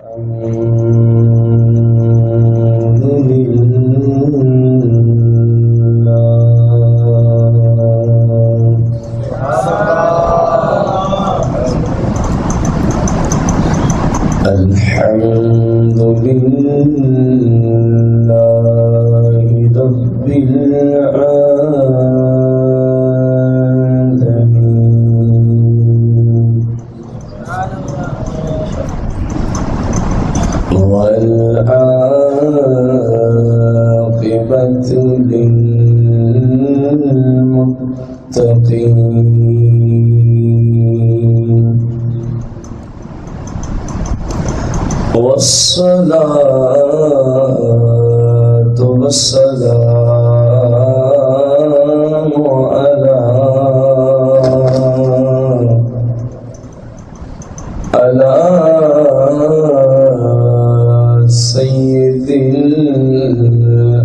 الحمد لله رب العالمين والعاقبة للمتقين والصلاة والسلام على سيد الأنبياء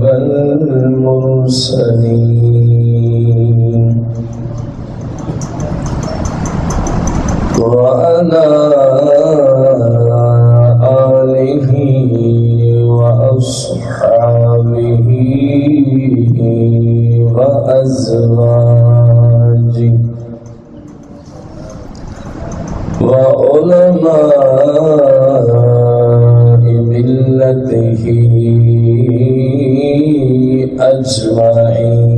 والمرسلين وعلى آله وأصحابه وأزواجه وعلماء ملته أجمعين.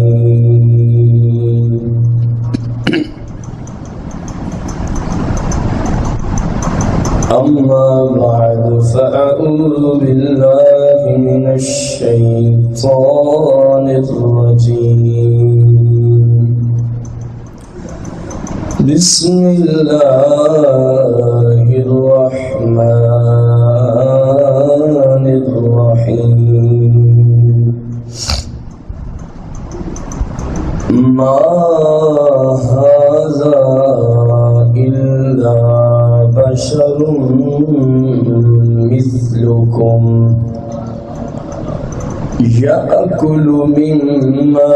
أما بعد فأعوذ بالله من الشيطان الرجيم. بسم الله الرحمن الرحيم. ما هذا إلا بشر مثلكم يأكل مما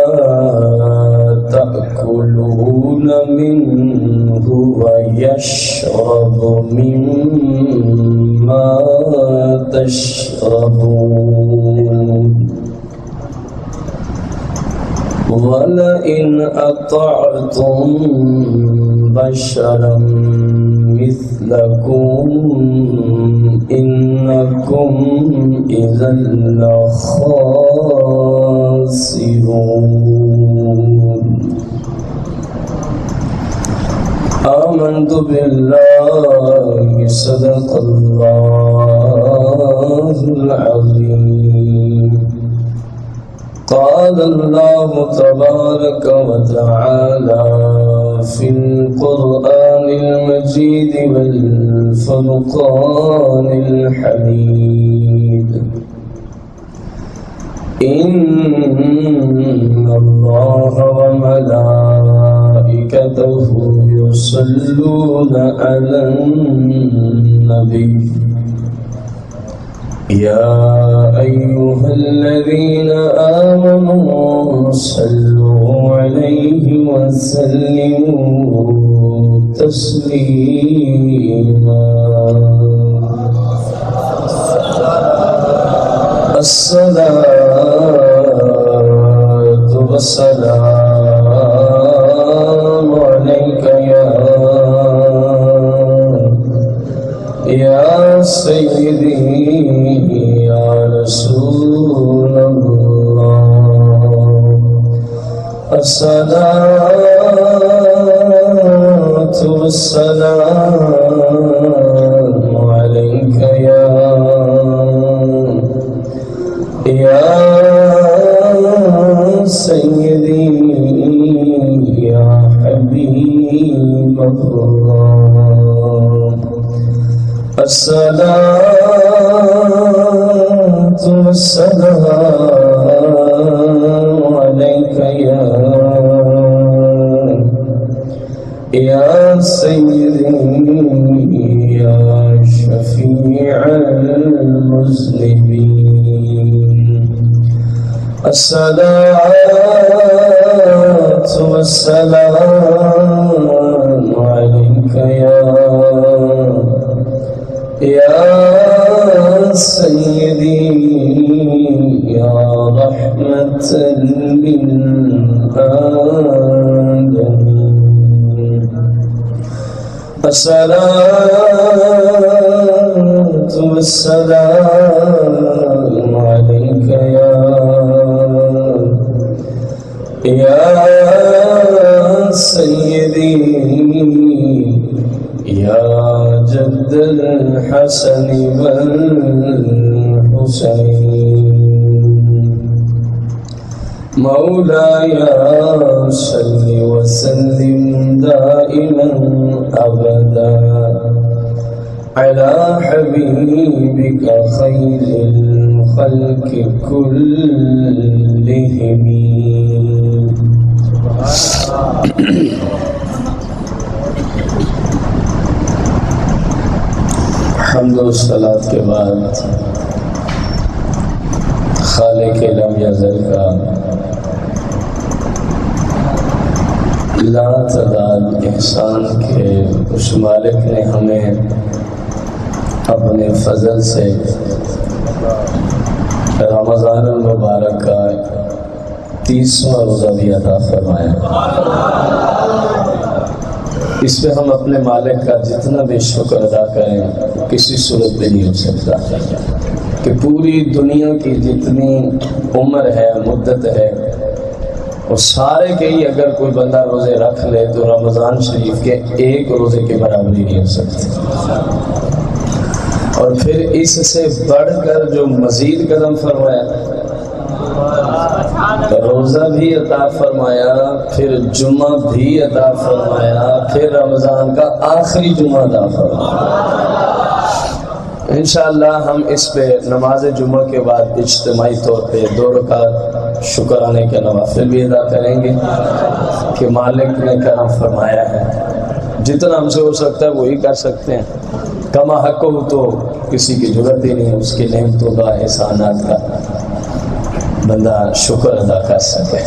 تأكلون منه ويشرب مما تشربون ولئن أطعتم بشرا مثلكم إنكم إذا لخاسرون. آمنت بالله صدق الله العظيم. قال الله تبارك وتعالى في القرآن المجيد والفرقان الحميد. إن الله وملائكته يصلون على النبي يا أيها الذين آمنوا صلوا عليه وسلموا تسليما. الصلاة والسلام عليك يا سيدي يا رسول الله. الصلاة والسلام عليك يا سيدي يا حبيب الله. الصلاة والسلام عليك يا سيدي يا شفيع المذنبين. الصلاة والسلام عليك يا يا سيدي يا رحمة للعالمين الصلاة والسلام عليك يا سيدي يا جد الحسن والحسين مولاي صل وسلم دائما أبدا على حبيبك خير الخلق كلهم. حمد و صلات کے بعد خالق لم یزل کا لا تعداد احسان کے اس مالک نے ہمیں اپنے فضل سے رمضان المبارک کا 30واں روزہ بھی عطا فرمایا. اس پہ ہم اپنے مالک کا جتنا بھی شکر ادا کریں کسی صورت میں نہیں ہو سکتا کہ پوری دنیا کی جتنی عمر ہے مدت ہے وہ سارے کے ہی اگر کوئی بندہ روزے رکھ لے تو رمضان شریف کے ایک روزے کے برابری نہیں ہو سکتی. اور پھر اس سے بڑھ کر جو مزید قدم فرمایا روزہ بھی عطا فرمایا پھر جمعہ بھی عطا فرمایا پھر رمضان کا آخری جمعہ عطا فرمایا. انشاءاللہ ہم اس پہ نماز جمعہ کے بعد اجتماعی طور پہ 2 رکعت شکرانے کے نوافل بھی ادا کریں گے کہ مالک نے کرم فرمایا ہے. جتنا ہم سے ہو سکتا ہے وہی کر سکتے ہیں. کما حق ہو تو کسی کی ضرورت ہی نہیں اس کی نعمتوں کا احسانات کا بندہ شکر ادا کر سکے.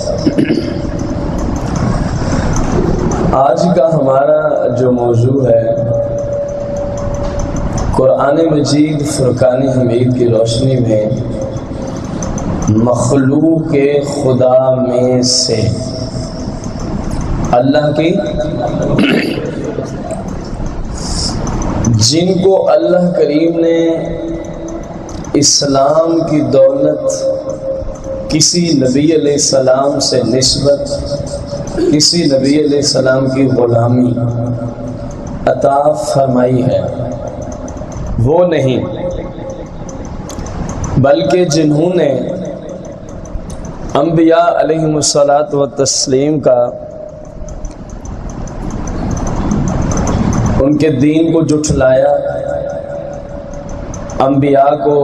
آج کا ہمارا جو موضوع ہے قرآن مجید فرقان حمید کی روشنی میں مخلوق خدا میں سے اللہ کی جن کو اللہ کریم نے اسلام کی دولت کسی نبی علیہ السلام سے نسبت کسی نبی علیہ السلام کی غلامی عطا فرمائی ہے وہ نہیں بلکہ جنہوں نے انبیاء علیہم الصلاۃ والتسلیم کا ان کے دین کو جھٹلایا انبیاء کو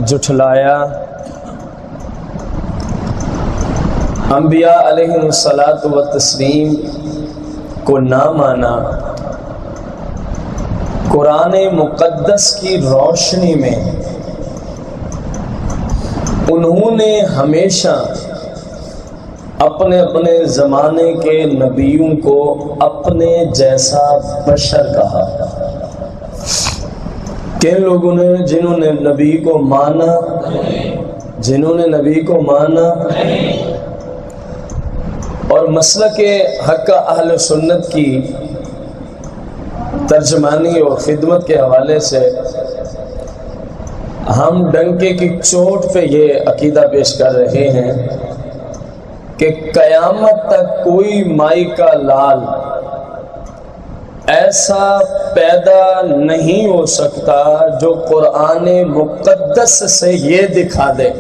جھٹلایا انبیاء علیہم الصلاۃ والتسلیم کو نہ مانا قرآن مقدس کی روشنی میں انہوں نے ہمیشہ اپنے اپنے زمانے کے نبیوں کو اپنے جیسا بشر کہا. کن لوگوں نے جنہوں نے نبی کو مانا اور مسلک حق اہل سنت کی ترجمانی اور خدمت کے حوالے سے ہم ڈنکے کی چوٹ پہ یہ عقیدہ پیش کر رہے ہیں کہ قیامت تک کوئی مائی کا لال ایسا پیدا نہیں ہو سکتا جو قرآن مقدس سے یہ دکھا دے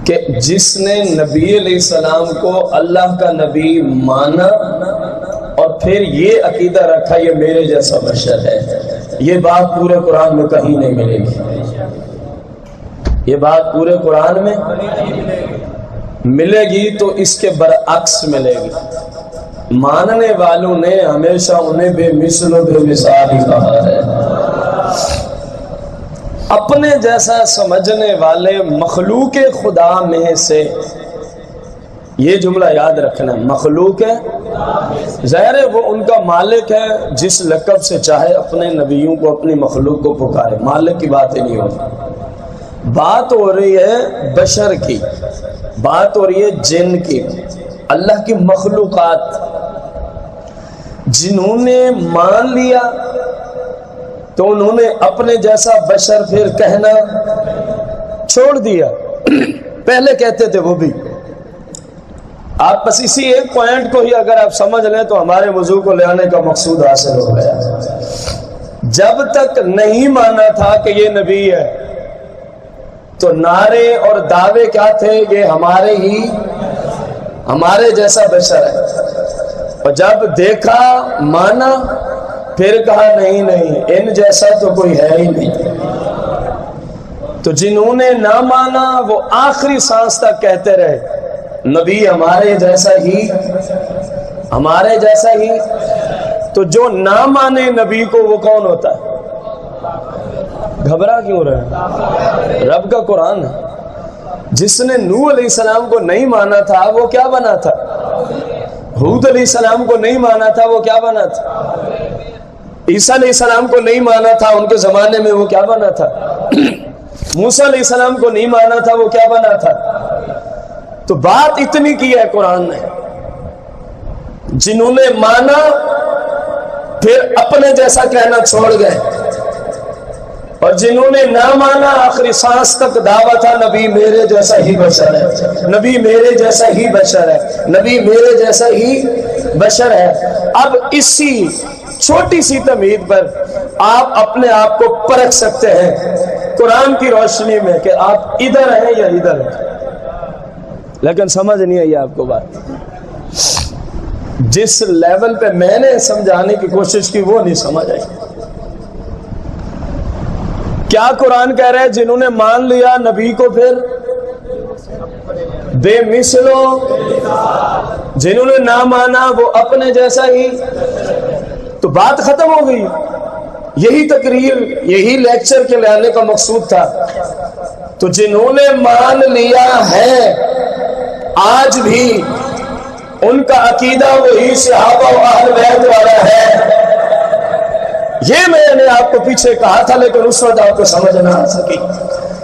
کہ جس نے نبی علیہ السلام کو اللہ کا نبی مانا اور پھر یہ عقیدہ رکھا یہ میرے جیسا بشر ہے. یہ بات پورے قرآن میں کہیں نہیں ملے گی. یہ بات پورے قرآن میں ملے گی تو اس کے برعکس ملے گی. ماننے والوں نے ہمیشہ انہیں بے مثل و بے مثال ہی کہا ہے. اپنے جیسا سمجھنے والے مخلوق خدا میں سے یہ جملہ یاد رکھنا، مخلوق ہے، ظاہر ہے وہ ان کا مالک ہے، جس لقب سے چاہے اپنے نبیوں کو اپنی مخلوق کو پکارے، مالک کی بات ہی نہیں ہوتی۔ بات ہو رہی ہے بشر کی، بات ہو رہی ہے جن کی، اللہ کی مخلوقات، جنہوں نے مان لیا تو انہوں نے اپنے جیسا بشر پھر کہنا چھوڑ دیا۔ پہلے کہتے تھے وہ بھی۔ آپ بس اسی ایک پوائنٹ کو ہی اگر آپ سمجھ لیں تو ہمارے موضوع کو لے آنے کا مقصود حاصل ہو گیا۔ جب تک نہیں مانا تھا کہ یہ نبی ہے تو نعرے اور دعوے کیا تھے؟ یہ ہمارے جیسا بشر ہے۔ اور جب دیکھا، مانا، پھر کہا نہیں ان جیسا تو کوئی ہے ہی نہیں۔ تو جنہوں نے نہ مانا وہ آخری سانس تک کہتے رہے نبی ہمارے جیسا ہی۔ تو جو نہ مانے نبی کو وہ کون ہوتا ہے؟ گھبرا کیوں رہے؟ رب کا قرآن ہے۔ جس نے نوح علیہ السلام کو نہیں مانا تھا وہ کیا بنا تھا؟ ہود علیہ السلام کو نہیں مانا تھا وہ کیا بنا تھا؟ عیسیٰ علیہ السلام کو نہیں مانا تھا ان کے زمانے میں وہ کیا بنا تھا؟ موسیٰ علیہ السلام کو نہیں مانا تھا وہ کیا بنا تھا؟ تو بات اتنی کی ہے قرآن نے، جنہوں نے مانا پھر اپنے جیسا کہنا چھوڑ گئے، اور جنہوں نے نہ مانا آخری سانس تک دعویٰ تھا نبی میرے جیسا ہی بشر ہے، نبی میرے جیسا ہی بشر ہے، نبی میرے جیسا ہی بشر ہے۔ اب اسی چھوٹی سی تمہید پر آپ اپنے آپ کو پرکھ سکتے ہیں قرآن کی روشنی میں کہ آپ ادھر ہیں یا ادھر ہیں۔ لیکن سمجھ نہیں آئی آپ کو بات۔ جس لیول پہ میں نے سمجھانے کی کوشش کی وہ نہیں سمجھ آئی۔ کیا قرآن کہہ رہا ہے؟ جنہوں نے مان لیا نبی کو پھر بے مثلو، جنہوں نے نہ مانا وہ اپنے جیسا ہی۔ تو بات ختم ہو گئی۔ یہی تقریر، یہی لیکچر کے لانے کا مقصود تھا۔ تو جنہوں نے مان لیا ہے آج بھی ان کا عقیدہ وہی صحابہ و اہل بیت والا ہے۔ یہ میں نے آپ کو پیچھے کہا تھا لیکن اس وقت آپ کو سمجھ نہ آ سکی۔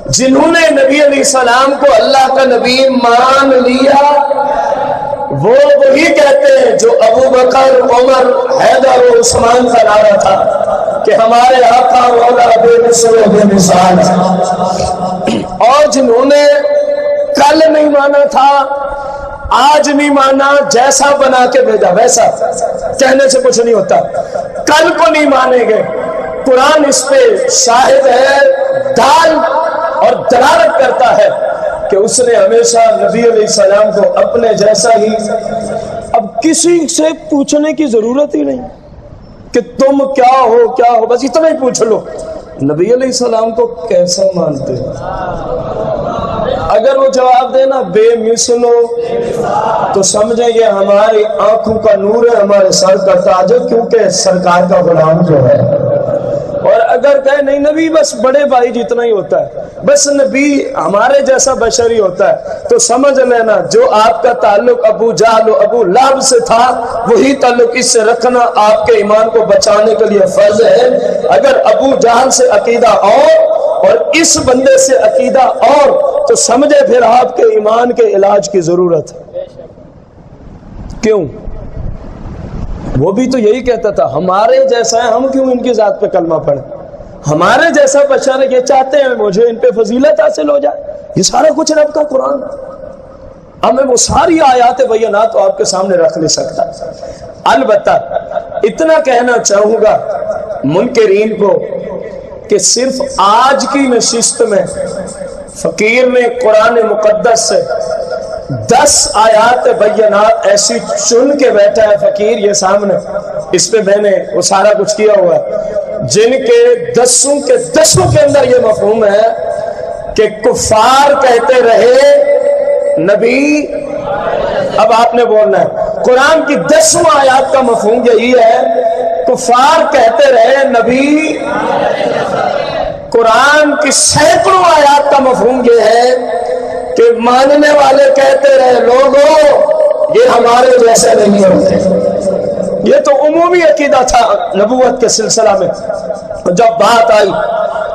جنہوں نے نبی علیہ السلام کو اللہ کا نبی مان لیا وہ وہی کہتے ہیں جو ابو بکر، عمر، حیدر و عثمان کا نعرہ تھا کہ ہمارے آقا مولا بے مثل و بے مثال۔ اور جنہوں نے کل نہیں مانا تھا، آج نہیں مانا، جیسا بنا کے بھیجا ویسا، کہنے سے کچھ نہیں ہوتا، کل کو نہیں مانیں گے۔ قرآن اس پہ شاہد ہے، دال اور دلالت کرتا ہے کہ اس نے ہمیشہ نبی علیہ السلام کو اپنے جیسا ہی۔ اب کسی سے پوچھنے کی ضرورت ہی نہیں کہ تم کیا ہو، بس اتنا ہی پوچھ لو نبی علیہ السلام کو کیسا مانتے ہو؟ اگر وہ جواب دینا بے مثلو تو سمجھیں یہ ہماری آنکھوں کا نور ہے، ہمارے سر کا تاج ہے، کیونکہ سرکار کا غلام جو ہے۔ اور اگر کہے نہیں نبی بس بڑے بھائی جتنا ہی ہوتا ہے، بس نبی ہمارے جیسا بشر ہی ہوتا ہے، تو سمجھ لینا جو آپ کا تعلق ابو جہل و ابو لہب سے تھا وہی تعلق اس سے رکھنا آپ کے ایمان کو بچانے کے لیے فرض ہے۔ اگر ابو جہل سے عقیدہ اور اس بندے سے عقیدہ اور، تو سمجھے پھر آپ کے ایمان کے علاج کی ضرورت ہے۔ کیوں؟ وہ بھی تو یہی کہتا تھا ہمارے جیسا ہے، ہم کیوں ان کی ذات پہ کلمہ پڑھیں؟ ہمارے جیسا بشر یہ چاہتے ہیں مجھے ان پہ فضیلت حاصل ہو جائے۔ یہ سارا کچھ رب کا قرآن ہے۔ اب میں وہ ساری آیات بینات آپ کے سامنے رکھ نہیں سکتا، البتہ اتنا کہنا چاہوں گا منکرین کو کہ صرف آج کی نشست میں فقیر نے قرآن مقدس سے 10 آیات بینات ایسی چن کے بیٹھا ہے فقیر یہ سامنے، اس پہ میں نے وہ سارا کچھ کیا ہوا ہے، جن کے 10 کے اندر یہ مفہوم ہے کہ کفار کہتے رہے نبی، اب آپ نے بولنا ہے قرآن کی 10 آیات کا مفہوم یہی ہے، کفار کہتے رہے نبی۔ قرآن کی سینکڑوں آیات کا مفہوم یہ ہے کہ ماننے والے کہتے رہے لوگوں یہ ہمارے جیسے نہیں ہوتے. یہ تو عمومی عقیدہ تھا نبوت کے سلسلہ میں. جب بات آئی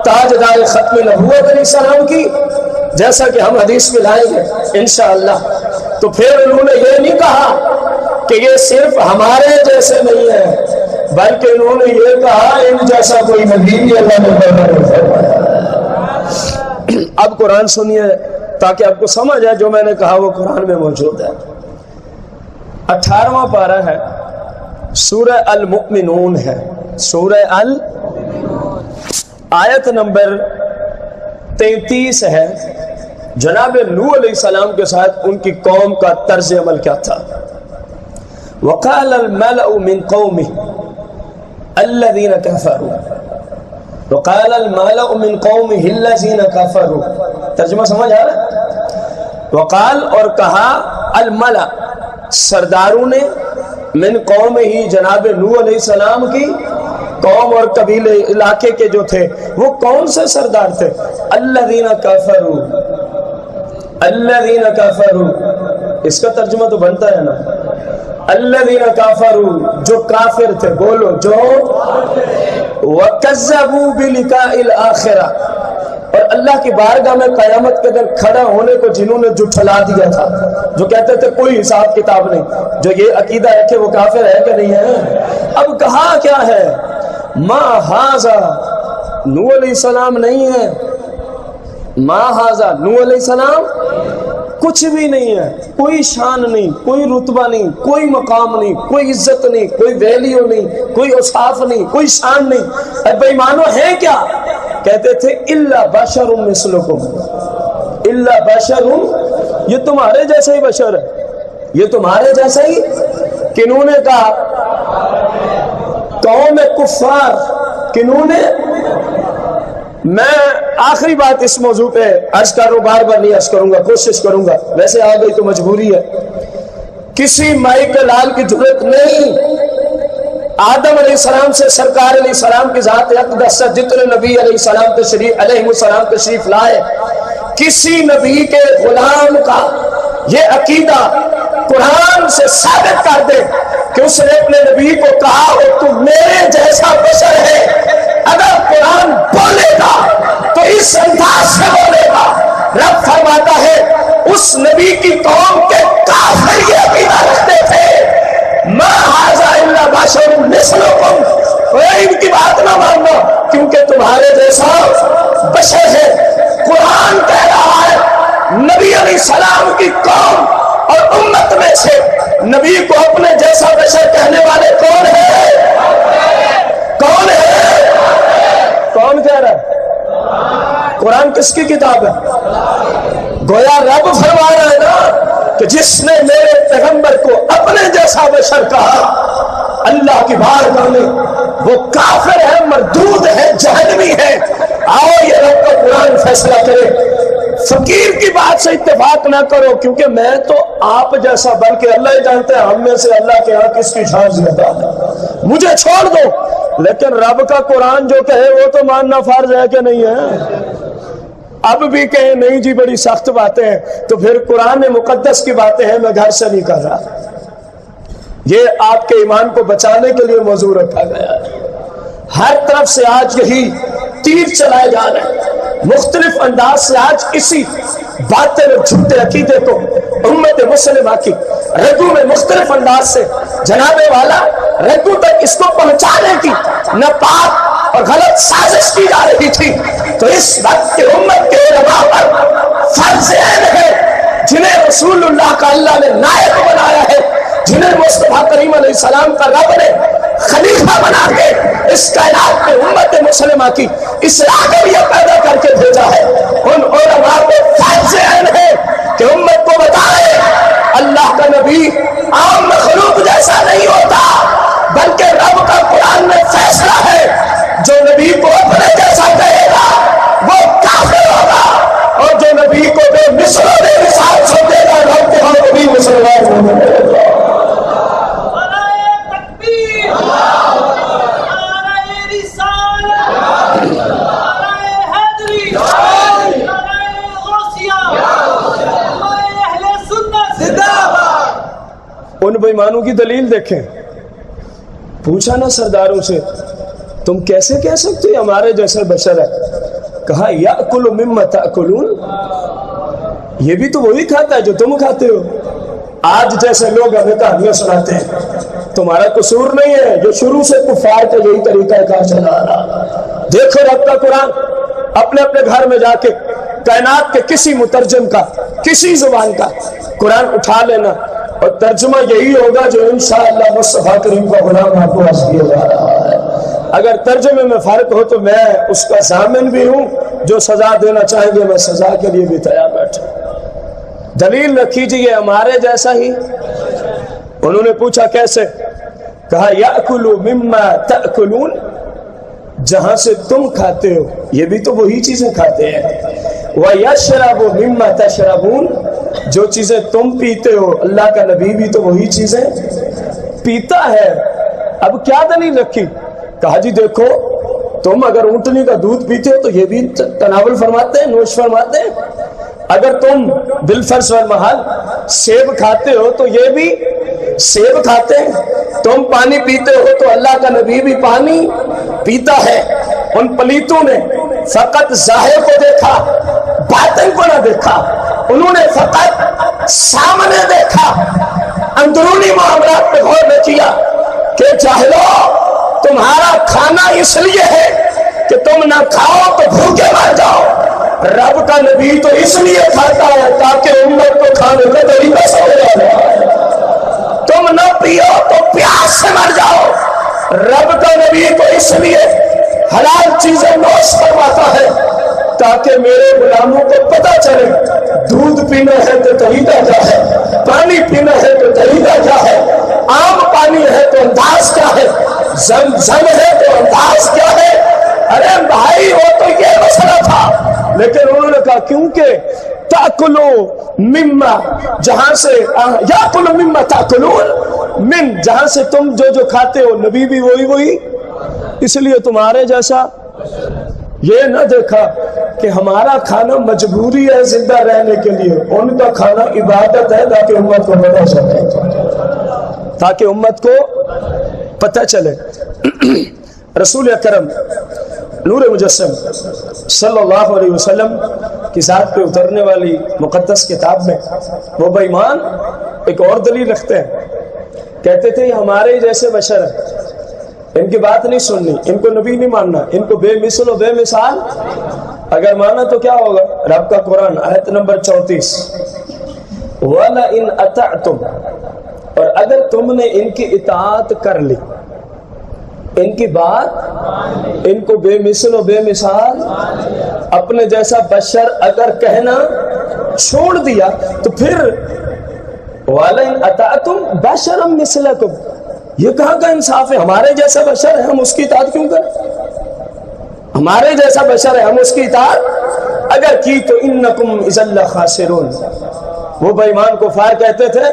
تاجدار ختم نبوت علیہ السلام کی، جیسا کہ ہم حدیث میں لائیں گے انشاءاللہ، تو پھر انہوں نے یہ نہیں کہا کہ یہ صرف ہمارے جیسے نہیں ہے، بلکہ انہوں نے یہ کہا ان جیسا کوئی نبی بھی اللہ نے پیدا نہیں فرمایا. اب قرآن سنیے تاکہ آپ کو سمجھ آئے جو میں نے کہا وہ قرآن میں موجود ہے. 18واں پارہ ہے، سورہ المؤمنون ہے، سورہ آیت نمبر 33 ہے. جناب نوح علیہ السلام کے ساتھ ان کی قوم کا طرز عمل کیا تھا. وقال الملأ من قومه الذين كفروا، وقال الملأ من قومه الذين كفروا. ترجمہ سمجھ آ رہا ہے؟ وقال اور کہا الملأ سرداروں نے، من قوم ہی جناب نوح علیہ السلام کی قوم اور قبیلے علاقے کے جو تھے وہ کون سے سردار تھے؟ الذین کفروا، الذین کفروا، اس کا ترجمہ تو بنتا ہے نا، الذین کفروا جو کافر تھے، بولو جو، وکذبوا بلقاء الآخرہ، اور اللہ کی بارگاہ میں قیامت کے دن کھڑا ہونے کو جنہوں نے جھٹلا دیا تھا، جو کہتے تھے کوئی حساب کتاب نہیں، جو یہ عقیدہ ہے کہ وہ کافر ہے کہ نہیں ہے. اب کہا کیا ہے؟ ما ھذا، نوح علیہ السلام نہیں ہے، ما ھذا نوح علیہ السلام کچھ بھی نہیں ہے، کوئی شان نہیں، کوئی رتبہ نہیں، کوئی مقام نہیں، کوئی عزت نہیں، کوئی ویلیو نہیں، کوئی اوصاف نہیں، کوئی شان نہیں. اے بے ایمانو ہے کیا؟ کہتے تھے الا بشر مثلکم، الا بشر، یہ تمہارے جیسا ہی بشر ہے، یہ تمہارے جیسا ہی. کنہوں نے کہا؟ قوم کفار. کنہوں نے؟ میں آخری بات اس موضوع پہ عرض کروں، بار بار نہیں عرض کروں گا، کوشش کروں گا، ویسے آ گئی تو مجبوری ہے. کسی مائی کے لال کی ضرورت نہیں. آدم علیہ السلام سے سرکار علیہ السلام کی ذات اقدس سے جتنے نبی علیہ السلام تشریف لائے، کسی نبی کے غلام کا یہ عقیدہ قرآن سے ثابت کر دے کہ اس نے اپنے نبی کو کہا ہو تو میرے جیسا بشر ہے. اگر قرآن بولے گا تو اس انداز سے بولے گا. رب فرماتا ہے اس نبی کی قوم کے کافر یہ عقیدہ رکھتے تھے ما ھذا الا بشر مثلکم، ان کی بات نہ ماننا کیونکہ تمہارے جیسا بشر ہے. قرآن کہہ رہا ہے نبی علیہ السلام کی قوم اور امت میں سے نبی کو اپنے جیسا بشر کہنے والے کون ہے؟ کون ہے؟ کون کہہ رہا ہے؟ قرآن کس کی کتاب ہے؟ گویا رب فرما رہا ہے نا کہ جس نے میرے پیغمبر کو اپنے جیسا بشر کہا اللہ کی بارگاہ میں وہ کافر ہے، مردود ہے، جہنمی ہے. آؤ یہ رب کا قرآن فیصلہ کرے. فقیر کی بات سے اتفاق نہ کرو کیونکہ میں تو آپ جیسا، بلکہ اللہ ہی جانتے ہیں ہم میں سے اللہ کے ہاں کس کی شان زیادہ ہے. مجھے چھوڑ دو، لیکن رب کا قرآن جو کہے وہ تو ماننا فرض ہے کہ نہیں ہے؟ اب بھی کہیں نہیں جی بڑی سخت باتیں ہیں، تو پھر قرآن مقدس کی باتیں ہیں، میں گھر سے نہیں کر رہا. یہ آپ کے ایمان کو بچانے کے لیے موضوع رکھا گیا ہے. ہر طرف سے آج یہی تیر چلائے جا رہے ہیں، مختلف انداز سے آج اسی باطل اور جھوٹے عقیدے کو امت مسلمہ کی رگوں میں مختلف انداز سے جناب والا رگوں تک اس کو پہنچانے کی ناپاک اور غلط سازش کی جا رہی تھی. تو اس وقت کے امت کے علماء پر فرض عین ہے جنہیں رسول اللہ کا اللہ نے نائب بنایا ہے، جنہیں مصطفیٰ کریم علیہ السلام کا رب نے خلیفہ بنا کے اس کائنات میں امت مسلمہ کی اصلاح کے لیے پیدا کر کے بھیجا ہے. ان علماء کو فرض عین ہے کہ امت کو بتائے اللہ کا نبی عام مخلوق جیسا نہیں ہوتا، بلکہ رب کا قرآن میں فیصلہ ہے جو نبی کو اپنے جیسا کہے گا وہ کافر ہوگا، اور جو نبی کو بے مثل و بے مثال سمجھے گا رب کے ہاں نبی مسلمان ہوگا. بےایمانوں کی دلیل دیکھیں. پوچھا نا سرداروں سے تم کیسے کہہ سکتے ہو ہمارے جیسے بشر ہے؟ کہا یأکل مما تأکلون، یہ بھی تو وہی کھاتا ہے جو تم کھاتے ہو. آج جیسے لوگ ہمیں کہانیاں سناتے ہیں تمہارا قصور نہیں ہے، جو شروع سے کفار کا یہی طریقہ کار چلا رہا. دیکھو رب کا قرآن، اپنے اپنے گھر میں جا کے کائنات کے کسی مترجم کا، کسی زبان کا قرآن اٹھا لینا اور ترجمہ یہی ہوگا جو انشاءاللہ مصطفیٰ کریم کا غلام آپ کو عرض کیا جا رہا ہے. اگر ترجمے میں فرق ہو تو میں اس کا ضامن بھی ہوں، جو سزا دینا چاہیں گے میں سزا کے لیے بھی تیار بیٹھا. دلیل رکھی جی یہ ہمارے جیسا ہی. انہوں نے پوچھا کیسے؟ کہا یأکل مما تأکلون، جہاں سے تم کھاتے ہو یہ بھی تو وہی چیزیں کھاتے ہیں. وَيَشْرَبُ مِمَّا تَشْرَبُونَ، جو چیزیں تم پیتے ہو اللہ کا نبی بھی تو وہی چیزیں پیتا ہے. اب کیا دلیل رکھی؟ کہا جی دیکھو تم اگر اونٹنی کا دودھ پیتے ہو تو یہ بھی تناول فرماتے ہیں، نوش فرماتے ہیں. اگر تم بالفرض والمحال سیب کھاتے ہو تو یہ بھی سیب کھاتے ہیں. تم پانی پیتے ہو تو اللہ کا نبی بھی پانی پیتا ہے. ان پلیتوں نے فقط ظاہر کو دیکھا، باطن کو نہ دیکھا. انہوں نے فقط سامنے دیکھا، اندرونی معاملات پہ غور نہ کیا. کہ جاہلو تمہارا کھانا اس لیے ہے کہ تم نہ کھاؤ تو بھوکے مر جاؤ. رب کا نبی تو اس لیے کھاتا ہے تاکہ امت کو کھانے کا طریقہ سمجھ آئے. تم نہ پیو تو پیاس سے مر جاؤ. رب کا نبی تو اس لیے حلال چیزیں نوش کرواتا ہے تاکہ میرے غلاموں کو پتہ چلے دودھ پینا ہے تو طریقہ کیا ہے، پانی پینا ہے تو طریقہ کیا ہے، عام پانی ہے تو انداز کیا ہے، زمزم ہے تو انداز کیا ہے. ارے بھائی وہ تو یہ مسئلہ تھا. لیکن انہوں نے کہا کیونکہ تاکلو مما، جہاں سے یاکلو مما تاکلون من، جہاں سے تم جو کھاتے ہو نبی بھی وہی، اس لیے تمہارے جیسا. یہ نہ دیکھا کہ ہمارا کھانا مجبوری ہے زندہ رہنے کے لیے، ان کا کھانا عبادت ہے تاکہ امت کو پتہ چلے، تاکہ امت کو پتہ چلے. رسول اکرم نور مجسم صلی اللہ علیہ وسلم کی ذات پہ اترنے والی مقدس کتاب میں وہ بے ایمان ایک اور دلیل رکھتے ہیں. کہتے تھے یہ ہمارے جیسے بشر ہیں، ان کی بات نہیں سننی، ان کو نبی نہیں ماننا، ان کو بے مثل و بے مثال اگر مانا تو کیا ہوگا؟ رب کا قرآن آیت نمبر 34 وَلَئِنْ أَطَعْتُمْ، اور اگر تم نے ان کی اطاعت کر لی، ان کی بات، ان کو بے مثل و بے مثال اپنے جیسا بشر اگر کہنا چھوڑ دیا تو پھر وَلَئِنْ أَطَعْتُمْ بَشَرًا مِثْلَكُمْ، یہ کہاں کا انصاف ہے؟ ہمارے جیسا بشر ہے ہم اس کی اطاعت کیوں کریں؟ ہمارے جیسا بشر ہے ہم اس کی اطاعت اگر کی تو انکم اذا لخاسرون. وہ بے ایمان کفار کہتے تھے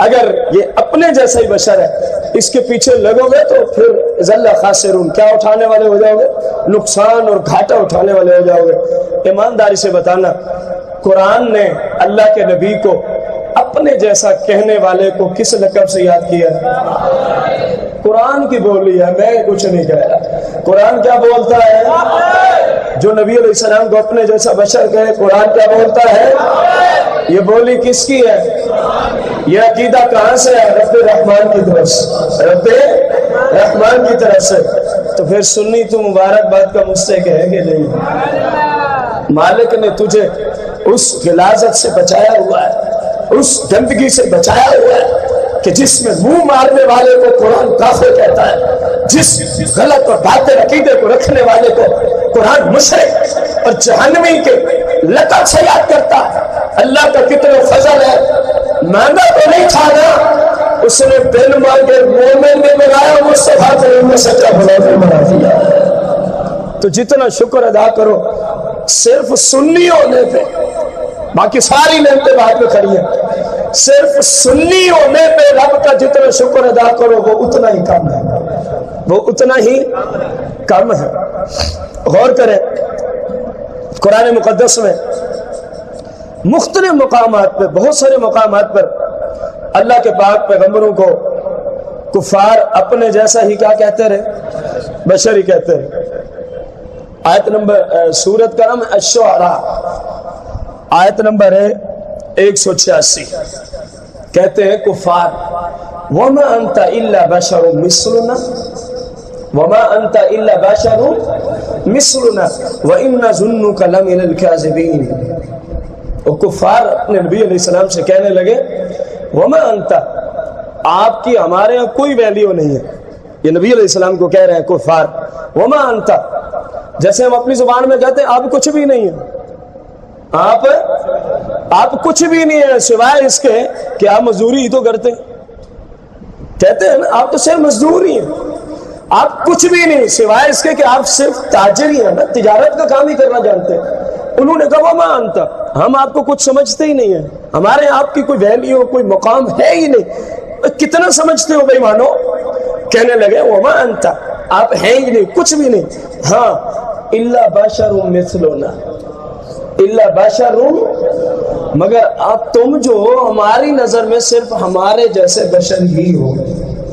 اگر یہ اپنے جیسا ہی بشر ہے اس کے پیچھے لگو گے تو پھر اذا لخاسرون، کیا اٹھانے والے ہو جاؤ گے؟ نقصان اور گھاٹا اٹھانے والے ہو جاؤ گے. ایمانداری سے بتانا قرآن نے اللہ کے نبی کو اپنے جیسا کہنے والے کو کس لقب سے یاد کیا؟ قرآن کی بولی ہے، میں کچھ نہیں کہہ رہا. قرآن کیا بولتا ہے؟ جو نبی علیہ السلام کو اپنے جیسا بشر کہے، قرآن کیا بولتا ہے؟ یہ بولی کس کی ہے؟ یہ عقیدہ کہاں سے ہے؟ رب رحمان کی طرف سے، رب رحمان کی طرف سے. تو پھر سنی تو مبارکباد کا مجھ سے کہے گے نہیں. مالک نے تجھے اس غلاظت سے بچایا ہوا ہے، اس گندگی سے بچایا ہوا ہے کہ جس میں منہ مارنے والے کو قرآن کافر کہتا ہے، جس غلط اور باطل عقیدے کو رکھنے والے کو قرآن مشرک اور جہنمی کے لقب سے یاد کرتا ہے. اللہ کا کتنا فضل ہے، مانگا تو نہیں تھا نا، اس نے بن مانگے مومن میں بنایا، مصطفیٰ کریم نے سچا بنا بنا دیا. تو جتنا شکر ادا کرو صرف سنی ہونے پہ، باقی ساری نعمتیں بعد میں کھڑی ہیں، صرف سنی ہونے پہ رب کا جتنا شکر ادا کرو وہ اتنا ہی کم ہے، وہ اتنا ہی کم ہے. غور کریں قرآن مقدس میں مختلف مقامات پر، بہت سارے مقامات پر اللہ کے پاک پیغمبروں کو کفار اپنے جیسا ہی کیا کہتے رہے؟ بشر ہی کہتے رہے۔ آیت نمبر سورت کا نام الشعراء، آیت نمبر ہے 186، کہتے ہیں کفار وَمَا أَنْتَ إِلَّا بَشَرٌ مِثْلُنَا وَمَا أَنْتَ إِلَّا بَشَرٌ مِثْلُنَا وَإِنَّ ظُنُّكَ لَمِنَ الْكَاذِبِينَ۔ وہ کفار اپنے نبی علیہ السلام سے کہنے لگے وَمَا أَنْتَ، آپ کی ہمارے یہاں کوئی ویلیو نہیں ہے۔ یہ نبی علیہ السلام کو کہہ رہے ہیں کفار وَمَا أَنْتَ، جیسے ہم اپنی زبان میں کہتے ہیں آپ کچھ بھی نہیں ہیں، آپ کچھ بھی نہیں ہیں سوائے اس کے کہ آپ مزدوری ہی تو کرتے ہیں، کہتے ہیں نا آپ تو صرف مزدور ہی ہیں، آپ کچھ بھی نہیں سوائے اس کے کہ آپ صرف تاجر ہی ہیں نا، تجارت کا کام ہی کرنا جانتے ہیں۔ انہوں نے کہا وَمَا أَنْتَ، ہم آپ کو کچھ سمجھتے ہی نہیں ہیں، ہمارے آپ کی کوئی ویلیو کوئی مقام ہے ہی نہیں، کتنا سمجھتے ہو بھائی مانو؟ کہنے لگے وَمَا أَنْتَ، آپ ہیں ہی نہیں، کچھ بھی نہیں، ہاں إِلَّا بَشَرٌ مِثْلُنَا، إِلَّا بَشَرٌ، مگر آپ تم جو ہماری نظر میں صرف ہمارے جیسے بشر ہی ہو۔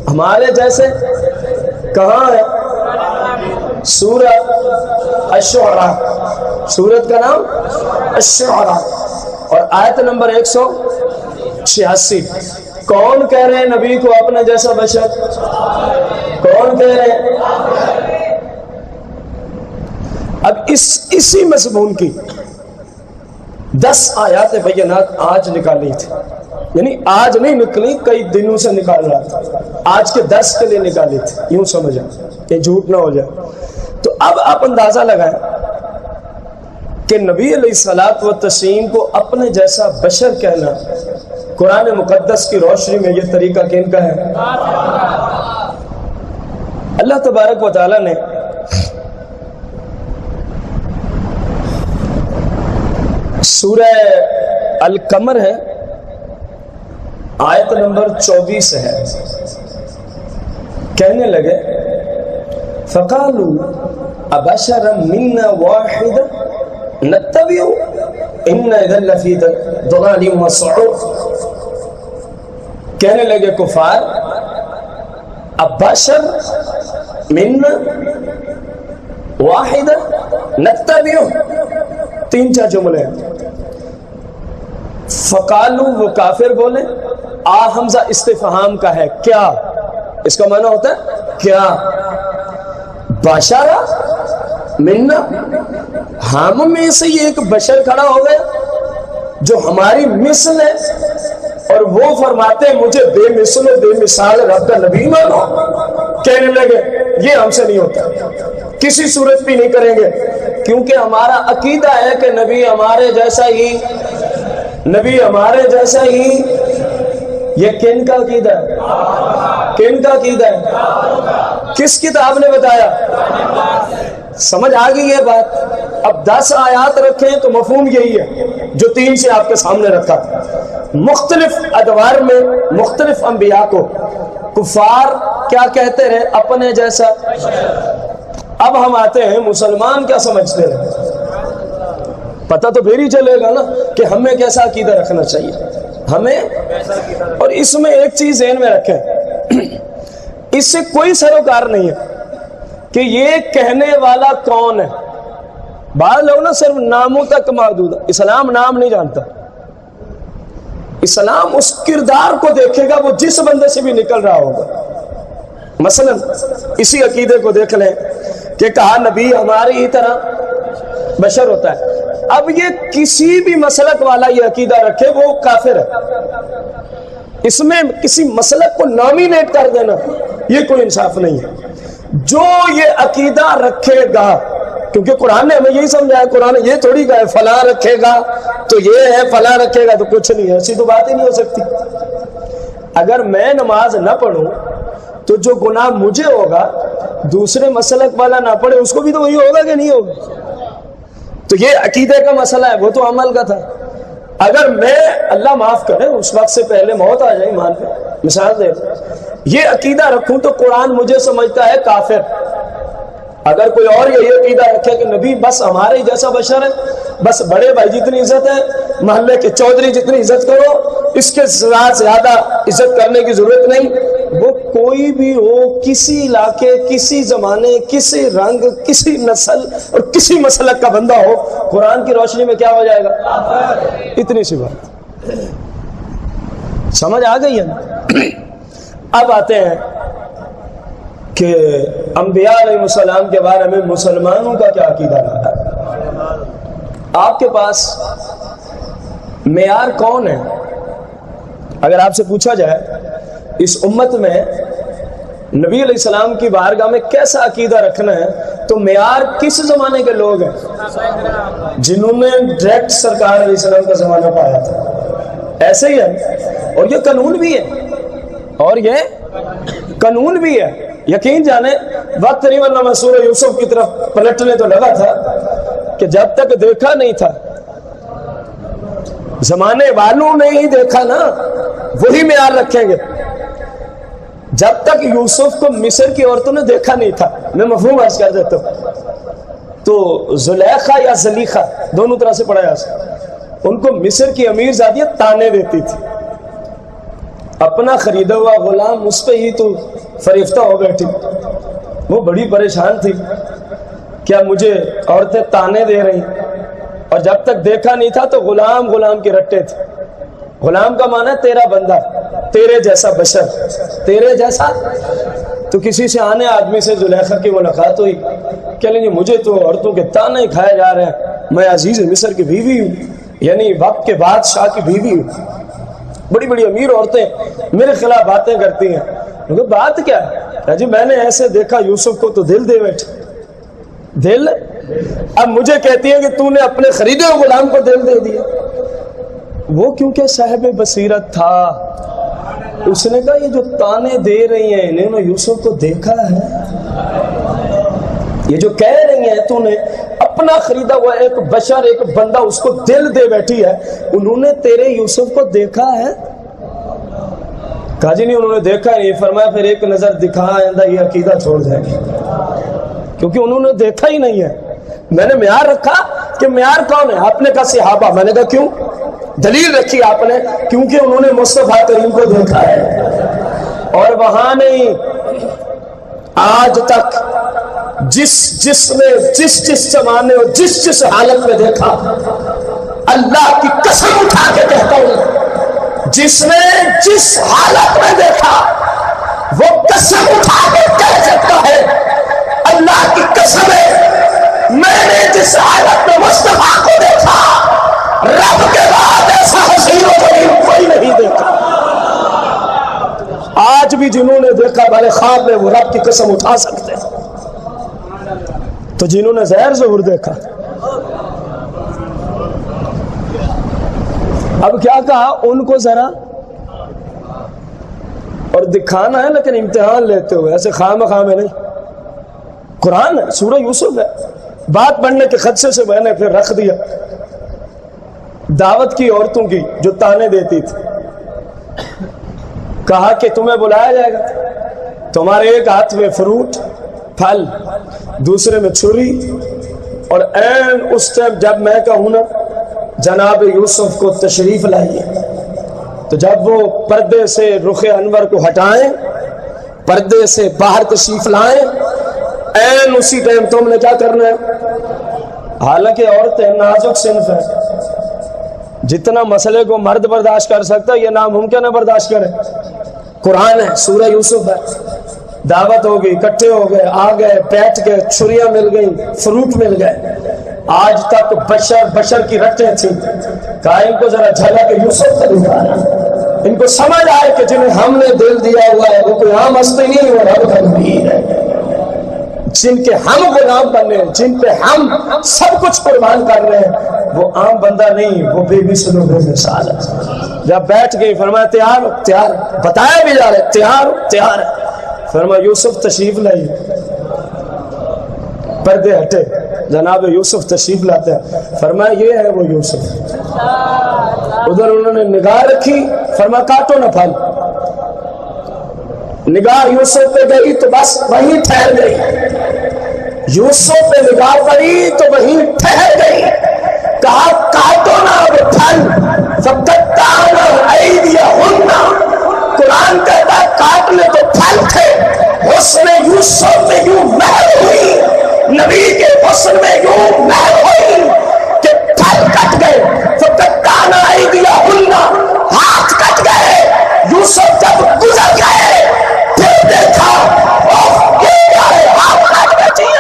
ہمارے جیسے کہاں ہے؟ سورہ الشعراء، سورت کا نام الشعراء اور آیت نمبر 186۔ کون کہہ رہے ہیں نبی کو اپنے جیسا بشر؟ کون کہہ رہے ہیں؟ اب اسی مضمون کی 10 آیات بینات آج نکالی تھی، یعنی آج نہیں نکلی، کئی دنوں سے نکال رہا تھا، آج کے 10 کے لیے نکالی تھی، یوں سمجھا کہ جھوٹ نہ ہو جائے۔ تو اب آپ اندازہ لگائیں کہ نبی علیہ الصلوۃ والتسلیم کو اپنے جیسا بشر کہنا قرآن مقدس کی روشنی میں یہ طریقہ کن کا ہے؟ اللہ تبارک و تعالی نے سورہ القمر ہے، آیت نمبر 24 ہے، کہنے لگے فَقَالُوا أَبَشَرًا مِنَّا وَاحِدًا نَتَّبِعُهُ إِنَّ إِذًا لَّفِي ضَلَالٍ وَسُعُرٍ۔ کہنے لگے کفار ابشر مِنَّا وَاحِدًا نَتَّبِعُهُ، 3-4 جملے ہیں۔ فقالو، وہ کافر بولے، آ حمزہ استفہام کا ہے، کیا؟ اس کا معنی ہوتا ہے کیا؟ بشرا منا، ہم میں سے یہ ایک بشر کھڑا ہو گیا جو ہماری مثل ہے، اور وہ فرماتے ہیں مجھے بے مثل و بے مثال رب کا نبی مانو۔ کہنے لگے یہ ہم سے نہیں ہوتا، کسی صورت بھی نہیں کریں گے، کیونکہ ہمارا عقیدہ ہے کہ نبی ہمارے جیسا ہی، نبی ہمارے جیسا ہی۔ یہ کن کا عقیدہ ہے؟ کن کا عقیدہ ہے؟ کس کتاب نے بتایا؟ سمجھ آ گئی یہ بات؟ اب 10 آیات رکھیں تو مفہوم یہی ہے جو 3 سے آپ کے سامنے رکھا، مختلف ادوار میں مختلف انبیاء کو کفار کیا کہتے رہے؟ اپنے جیسا۔ اب ہم آتے ہیں مسلمان کیا سمجھتے ہیں، پتہ تو پھر ہی چلے گا نا کہ ہمیں کیسا عقیدہ رکھنا چاہیے ہمیں۔ اور اس میں ایک چیز ذہن میں رکھیں، اس سے کوئی سروکار نہیں ہے کہ یہ کہنے والا کون ہے۔ بعض لوگ نا صرف ناموں تک محدود ہے، اسلام نام نہیں جانتا، اسلام اس کردار کو دیکھے گا وہ جس بندے سے بھی نکل رہا ہوگا۔ مثلا اسی عقیدے کو دیکھ لیں کہ کہا نبی ہماری ہی طرح بشر ہوتا ہے، اب یہ کسی بھی مسلک والا یہ عقیدہ رکھے وہ کافر ہے، اس میں کسی مسلک کو نامینیٹ کر دینا یہ کوئی انصاف نہیں ہے۔ جو یہ عقیدہ رکھے گا، کیونکہ قرآن نے ہمیں یہی سمجھایا، قرآن نے یہ تھوڑی کہا ہے فلاں رکھے گا تو یہ ہے، فلاں رکھے گا تو کچھ نہیں ہے، ایسی تو بات ہی نہیں ہو سکتی۔ اگر میں نماز نہ پڑھوں تو جو گناہ مجھے ہوگا دوسرے مسلک والا نہ پڑھے اس کو بھی تو وہی ہوگا کہ نہیں ہوگا؟ تو یہ عقیدے کا مسئلہ ہے، وہ تو عمل کا تھا۔ اگر میں اللہ معاف کرے اس وقت سے پہلے موت آ جائے ایمان پہ، مثال دے یہ عقیدہ رکھوں تو قرآن مجھے سمجھتا ہے کافر۔ اگر کوئی اور یہ عقیدہ رکھے کہ نبی بس ہمارے جیسا بشر ہے، بس بڑے بھائی جتنی عزت ہے، محلے کے چودھری جتنی عزت کرو، اس کے زیادہ عزت کرنے کی ضرورت نہیں، وہ کوئی بھی ہو، کسی علاقے، کسی زمانے، کسی رنگ، کسی نسل اور کسی مسلک کا بندہ ہو، قرآن کی روشنی میں کیا ہو جائے گا؟ اتنی سی بات سمجھ آ گئی ہے نا؟ اب آتے ہیں کہ انبیاء علیہ السلام کے بارے میں مسلمانوں کا کیا عقیدہ رہتا ہے؟ آپ کے پاس معیار کون ہے؟ اگر آپ سے پوچھا جائے اس امت میں نبی علیہ السلام کی بارگاہ میں کیسا عقیدہ رکھنا ہے، تو معیار کس زمانے کے لوگ ہیں؟ جنہوں نے ڈائریکٹ سرکار علیہ السلام کا زمانہ پایا تھا۔ ایسے ہی ہے، اور یہ قانون بھی ہے، اور یہ قانون بھی ہے۔ یقین جانے وقت نہیں، ورنہ میں سورہ یوسف کی طرف پلٹنے تو لگا تھا کہ جب تک دیکھا نہیں تھا، زمانے والوں نے ہی دیکھا نا، وہی معیار رکھیں گے۔ جب تک یوسف کو مصر کی عورتوں نے دیکھا نہیں تھا، میں مفہوم عرض کر دیتا ہوں، تو زلیخا یا زلیخا دونوں طرح سے پڑھا جاتا، ان کو مصر کی امیر زادیاں تانے دیتی تھی، اپنا خریدا ہوا غلام اس پہ ہی تو فریفتہ ہو بیٹھی، وہ بڑی پریشان تھی، کیا مجھے عورتیں تانے دے رہی، اور جب تک دیکھا نہیں تھا تو غلام غلام کے رٹے تھے۔ غلام کا معنی ہے تیرا بندہ، تیرے جیسا بشر، تیرے جیسا۔ تو کسی سے آنے آدمی سے زلیخا کی ملاقات ہوئی، کہہ لیں گے مجھے تو عورتوں کے تانے کھائے جا رہے ہیں، میں عزیز مصر کی بیوی ہوں، یعنی وقت کے بادشاہ کی بیوی ہوں، بڑی بڑی امیر عورتیں میرے خلاف باتیں کرتی ہیں۔ بات کیا ہے؟ جی میں نے ایسے دیکھا یوسف کو تو دل دے بیٹھے، دل۔ اب مجھے کہتی ہے کہ تو نے اپنے خریدے ہوئے غلام کو دل دے دیا۔ وہ کیونکہ صاحب بصیرت تھا، اس نے کہا یہ جو تانے دے رہی ہیں انہوں نے یوسف کو دیکھا ہے، یہ جو کہہ رہی ہیں تو نے اپنا خریدا ہوا ایک بشر، ایک بندہ اس کو دل دے بیٹھی ہے، انہوں نے تیرے یوسف کو دیکھا ہے؟ کہا جی نہیں انہوں نے دیکھا نہیں۔ فرمایا پھر ایک نظر دکھا، آئندہ یہ عقیدہ چھوڑ جائے گی، کیونکہ انہوں نے دیکھا ہی نہیں ہے۔ میں نے معیار رکھا کہ معیار کون ہے؟ آپ نے کہا صحابہ۔ میں نے کہا کیوں؟ دلیل رکھی آپ نے، کیونکہ انہوں نے مصطفیٰ کریم کو دیکھا ہے۔ اور وہاں نہیں، آج تک جس نے جس زمانے اور جس حالت میں دیکھا، اللہ کی قسم اٹھا کے کہتا ہوں، جس نے جس حالت میں دیکھا وہ قسم اٹھا کے کہہ سکتا ہے اللہ کی قسم ہے میں نے جس حالت میں مصطفیٰ کو دیکھا، رب کے بعد ایسا حسین و جمیل کوئی نہیں دیکھا۔ آج بھی جنہوں نے دیکھا بھلے خواب میں، وہ رب کی قسم اٹھا سکتے ہیں۔ تو جنہوں نے زہر ظہور دیکھا، اب کیا کہا ان کو ذرا اور دکھانا ہے، لیکن امتحان لیتے ہوئے، ایسے خام میں نہیں۔ قرآن ہے، سورہ یوسف ہے، بات پڑھنے کے خدشے سے میں نے پھر رکھ دیا۔ دعوت کی عورتوں کی جو تانے دیتی تھی، کہا کہ تمہیں بلایا جائے گا، تمہارے ایک ہاتھ میں فروٹ پھل، دوسرے میں چھری، اور این اس ٹائم جب میں کہوں نا جناب یوسف کو تشریف لائیے، تو جب وہ پردے سے رخ انور کو ہٹائیں، پردے سے باہر تشریف لائیں، این اسی ٹائم تم نے کیا کرنا ہے؟ حالانکہ عورتیں نازک صنف ہے، جتنا مسئلے کو مرد برداشت کر سکتا ہے یہ ناممکن ہے برداشت کرے۔ قرآن ہے، سورہ یوسف ہے، دعوت ہو گئی، اکٹھے ہو گئے، آ گئے، بیٹھ گئے، چھریاں مل گئی، فروٹ مل گئے۔ آج تک بشر کی رٹیں تھیں، کہا ان کو ذرا جھلک یوسف کا دکھانا، ان کو سمجھ آئے کہ جنہیں ہم نے دل دیا ہوا ہے وہ کوئی عام ہستی نہیں، وہ رب کا نبی ہے، جن کے ہم غلام بنے، جن پہ ہم سب کچھ قربان کر رہے ہیں، وہ عام بندہ نہیں، وہ بے مثل و بے مثال ہے۔ جب بیٹھ گئی فرمایا تیار ہو؟ تیار۔ بتایا بھی جا رہے تیار ہو؟ تیار ہے۔ فرمایا یوسف تشریف لائی، پردے ہٹے، جناب یوسف تشریف لاتے ہیں، فرمایا یہ ہے وہ یوسف۔ ادھر انہوں نے نگاہ رکھی، فرمایا کاٹو نہ پھل، نگاہ یوسف پہ گئی تو بس وہیں ٹھہر گئی، یوسف پہ نگاہ پڑی تو وہیں ٹھہر گئی، کہا کاٹو نہ اب پھل، فَقَطَّعْنَا أَيْدِيَهُنَّ، قرآن کہتا ہے کاٹنے تو پھل تھے، حسن یوسف میں یوں مہر ہوئی، نبی کے حسن میں یوں مہر ہوئی کہ پھل کٹ گئے۔ فَقَطَّعْنَا أَيْدِيَهُنَّ، ہاتھ کٹ گئے۔ یوسف جب گزر گئے پھر دیکھا یہ کیا ہے، ہاتھ کٹ گئے۔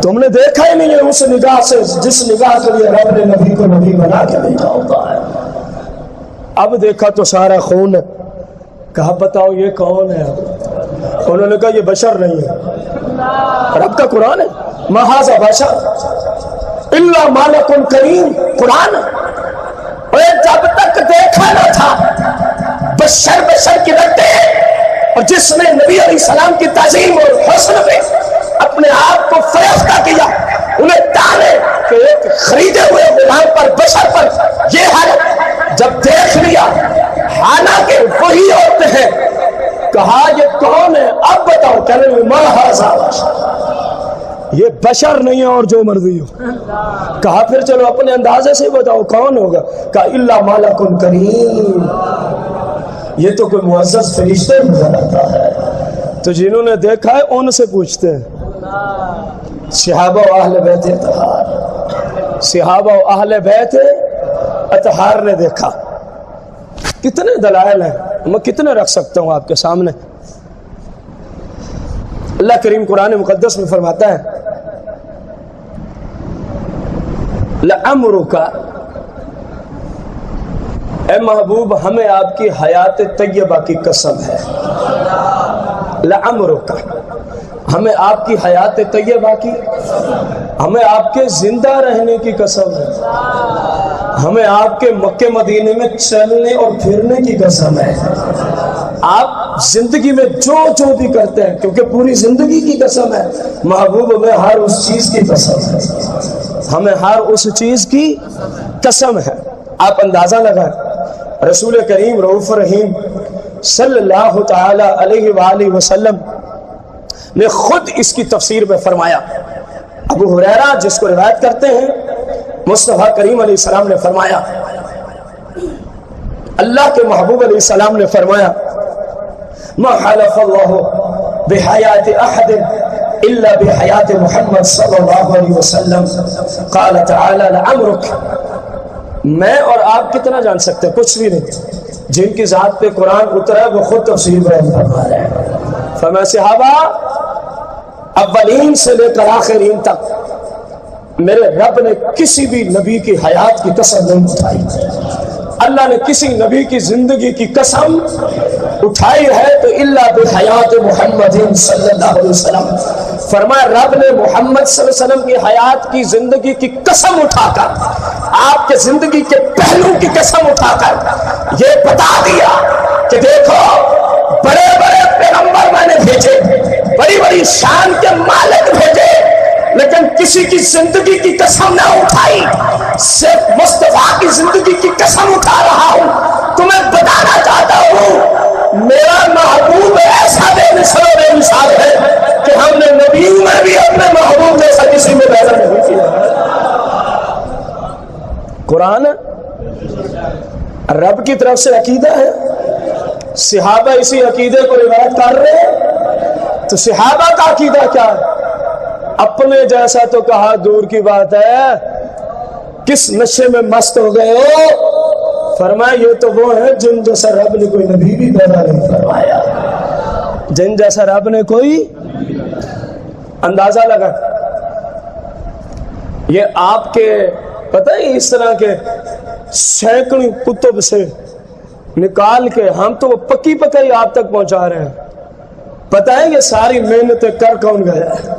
تم نے دیکھا ہی نہیں ہے اس نگاہ سے جس نگاہ کے لیے رب نے نبی کو نبی بنا کے بھیجا ہوتا ہے۔ اب دیکھا تو سارا خون ہے، کہا بتاؤ یہ کون ہے؟ انہوں نے کہا یہ بشر نہیں ہے، رب کا قرآن ہے، ما ھذا بشر الا ملک کریم، قرآن ہے۔ جب تک دیکھا نہ تھا بشر بشر کی رکھتے ہیں، اور جس نے نبی علیہ السلام کی تعظیم اور حسن پہ اپنے آپ کو فریفتہ کیا، انہیں تانے کہ ایک خریدے ہوئے غلام پر بشر پر یہ حالت، جب دیکھ لیا حالانکہ وہی ہوتے ہیں، کہا یہ کون ہے؟ اب بتاؤ، کہنے لگے ما ھذا بشر، یہ بشر نہیں ہے اور جو مرضی ہو۔ کہا پھر چلو اپنے اندازے سے بتاؤ کون ہوگا؟ کہا الا ملک کریم، یہ تو کوئی معزز فرشتے نظر آتا ہے۔ تو جنہوں نے دیکھا ہے ان سے پوچھتے ہیں۔ صحابہ و اہل بیت اطہار، صحابہ و اہل بیت اطہار نے دیکھا۔ کتنے دلائل ہیں، میں کتنے رکھ سکتا ہوں آپ کے سامنے۔ اللہ کریم قرآن مقدس میں فرماتا ہے لَعَمْرُكَ، اے محبوب ہمیں آپ کی حیات طیبہ کی قسم ہے۔ لَعَمْرُكَ، ہمیں آپ کی حیات طیبہ کی، ہمیں آپ کے زندہ رہنے کی قسم ہے، ہمیں آپ کے مکہ مدینے میں چلنے اور پھرنے کی قسم ہے۔ آپ زندگی میں جو جو بھی کرتے ہیں، کیونکہ پوری زندگی کی قسم ہے، محبوب ہمیں ہر اس چیز کی قسم ہے، ہمیں ہر اس چیز کی قسم ہے۔ آپ اندازہ لگائیں، رسول کریم رؤوف رحیم صلی اللہ تعالی علیہ وآلہ وسلم نے خود اس کی تفسیر میں فرمایا۔ ابو ہریرہ جس کو روایت کرتے ہیں، مصطفیٰ کریم علیہ السلام نے فرمایا، اللہ کے محبوب علیہ السلام نے فرمایا ما حلف اللہ بحیات احد الا بحیات محمد صلی اللہ علیہ وسلم قال تعالی لعمرک، میں اور آپ کتنا جان سکتے ہیں؟ کچھ بھی نہیں۔ جن کی ذات پہ قرآن اترا ہے وہ خود تفسیر بیان فرما رہے ہیں۔ فرمایا صحابہ اولین سے لے کر آخرین تک میرے رب نے کسی بھی نبی کی حیات کی قسم نہیں اٹھائی، اللہ نے کسی نبی کی زندگی کی قسم اٹھائی ہے تو الا بحیات محمد صلی اللہ علیہ وسلم، فرمایا رب نے محمد صلی اللہ علیہ وسلم کی حیات کی زندگی کی قسم اٹھا کر، آپ کے زندگی کے پہلو کی قسم اٹھا کر یہ بتا دیا کہ دیکھو بڑے بڑے پیغمبر میں نے بھیجے، بڑی بڑی شان کے مالک بھیجے، لیکن کسی کی زندگی کی قسم نہ اٹھائی، صرف مصطفیٰ کی زندگی کی قسم اٹھا رہا ہوں۔ تمہیں بتانا چاہتا ہوں میرا محبوب ایسا بے مثل و بے مثال ہے کہ ہم نے نبیوں میں بھی اپنے محبوب جیسا کسی میں پیدا نہیں کیا۔ قرآن رب کی طرف سے عقیدہ ہے، صحابہ اسی عقیدے کو روایت کر رہے ہیں، تو صحابہ کا عقیدہ کیا ہے؟ اپنے جیسا تو کہا دور کی بات ہے، کس نشے میں مست ہو گئے ہو؟ فرمایا یہ تو وہ ہے جن جیسا رب نے کوئی نبی بھی پیدا نہیں فرمایا، جن جیسا رب نے کوئی، اندازہ لگا یہ آپ کے پتہ ہے اس طرح کے سینکڑوں کتب سے نکال کے ہم تو پکی پکی آپ تک پہنچا رہے ہیں۔ پتہ ہے یہ ساری محنتیں کر کون گیا ہے؟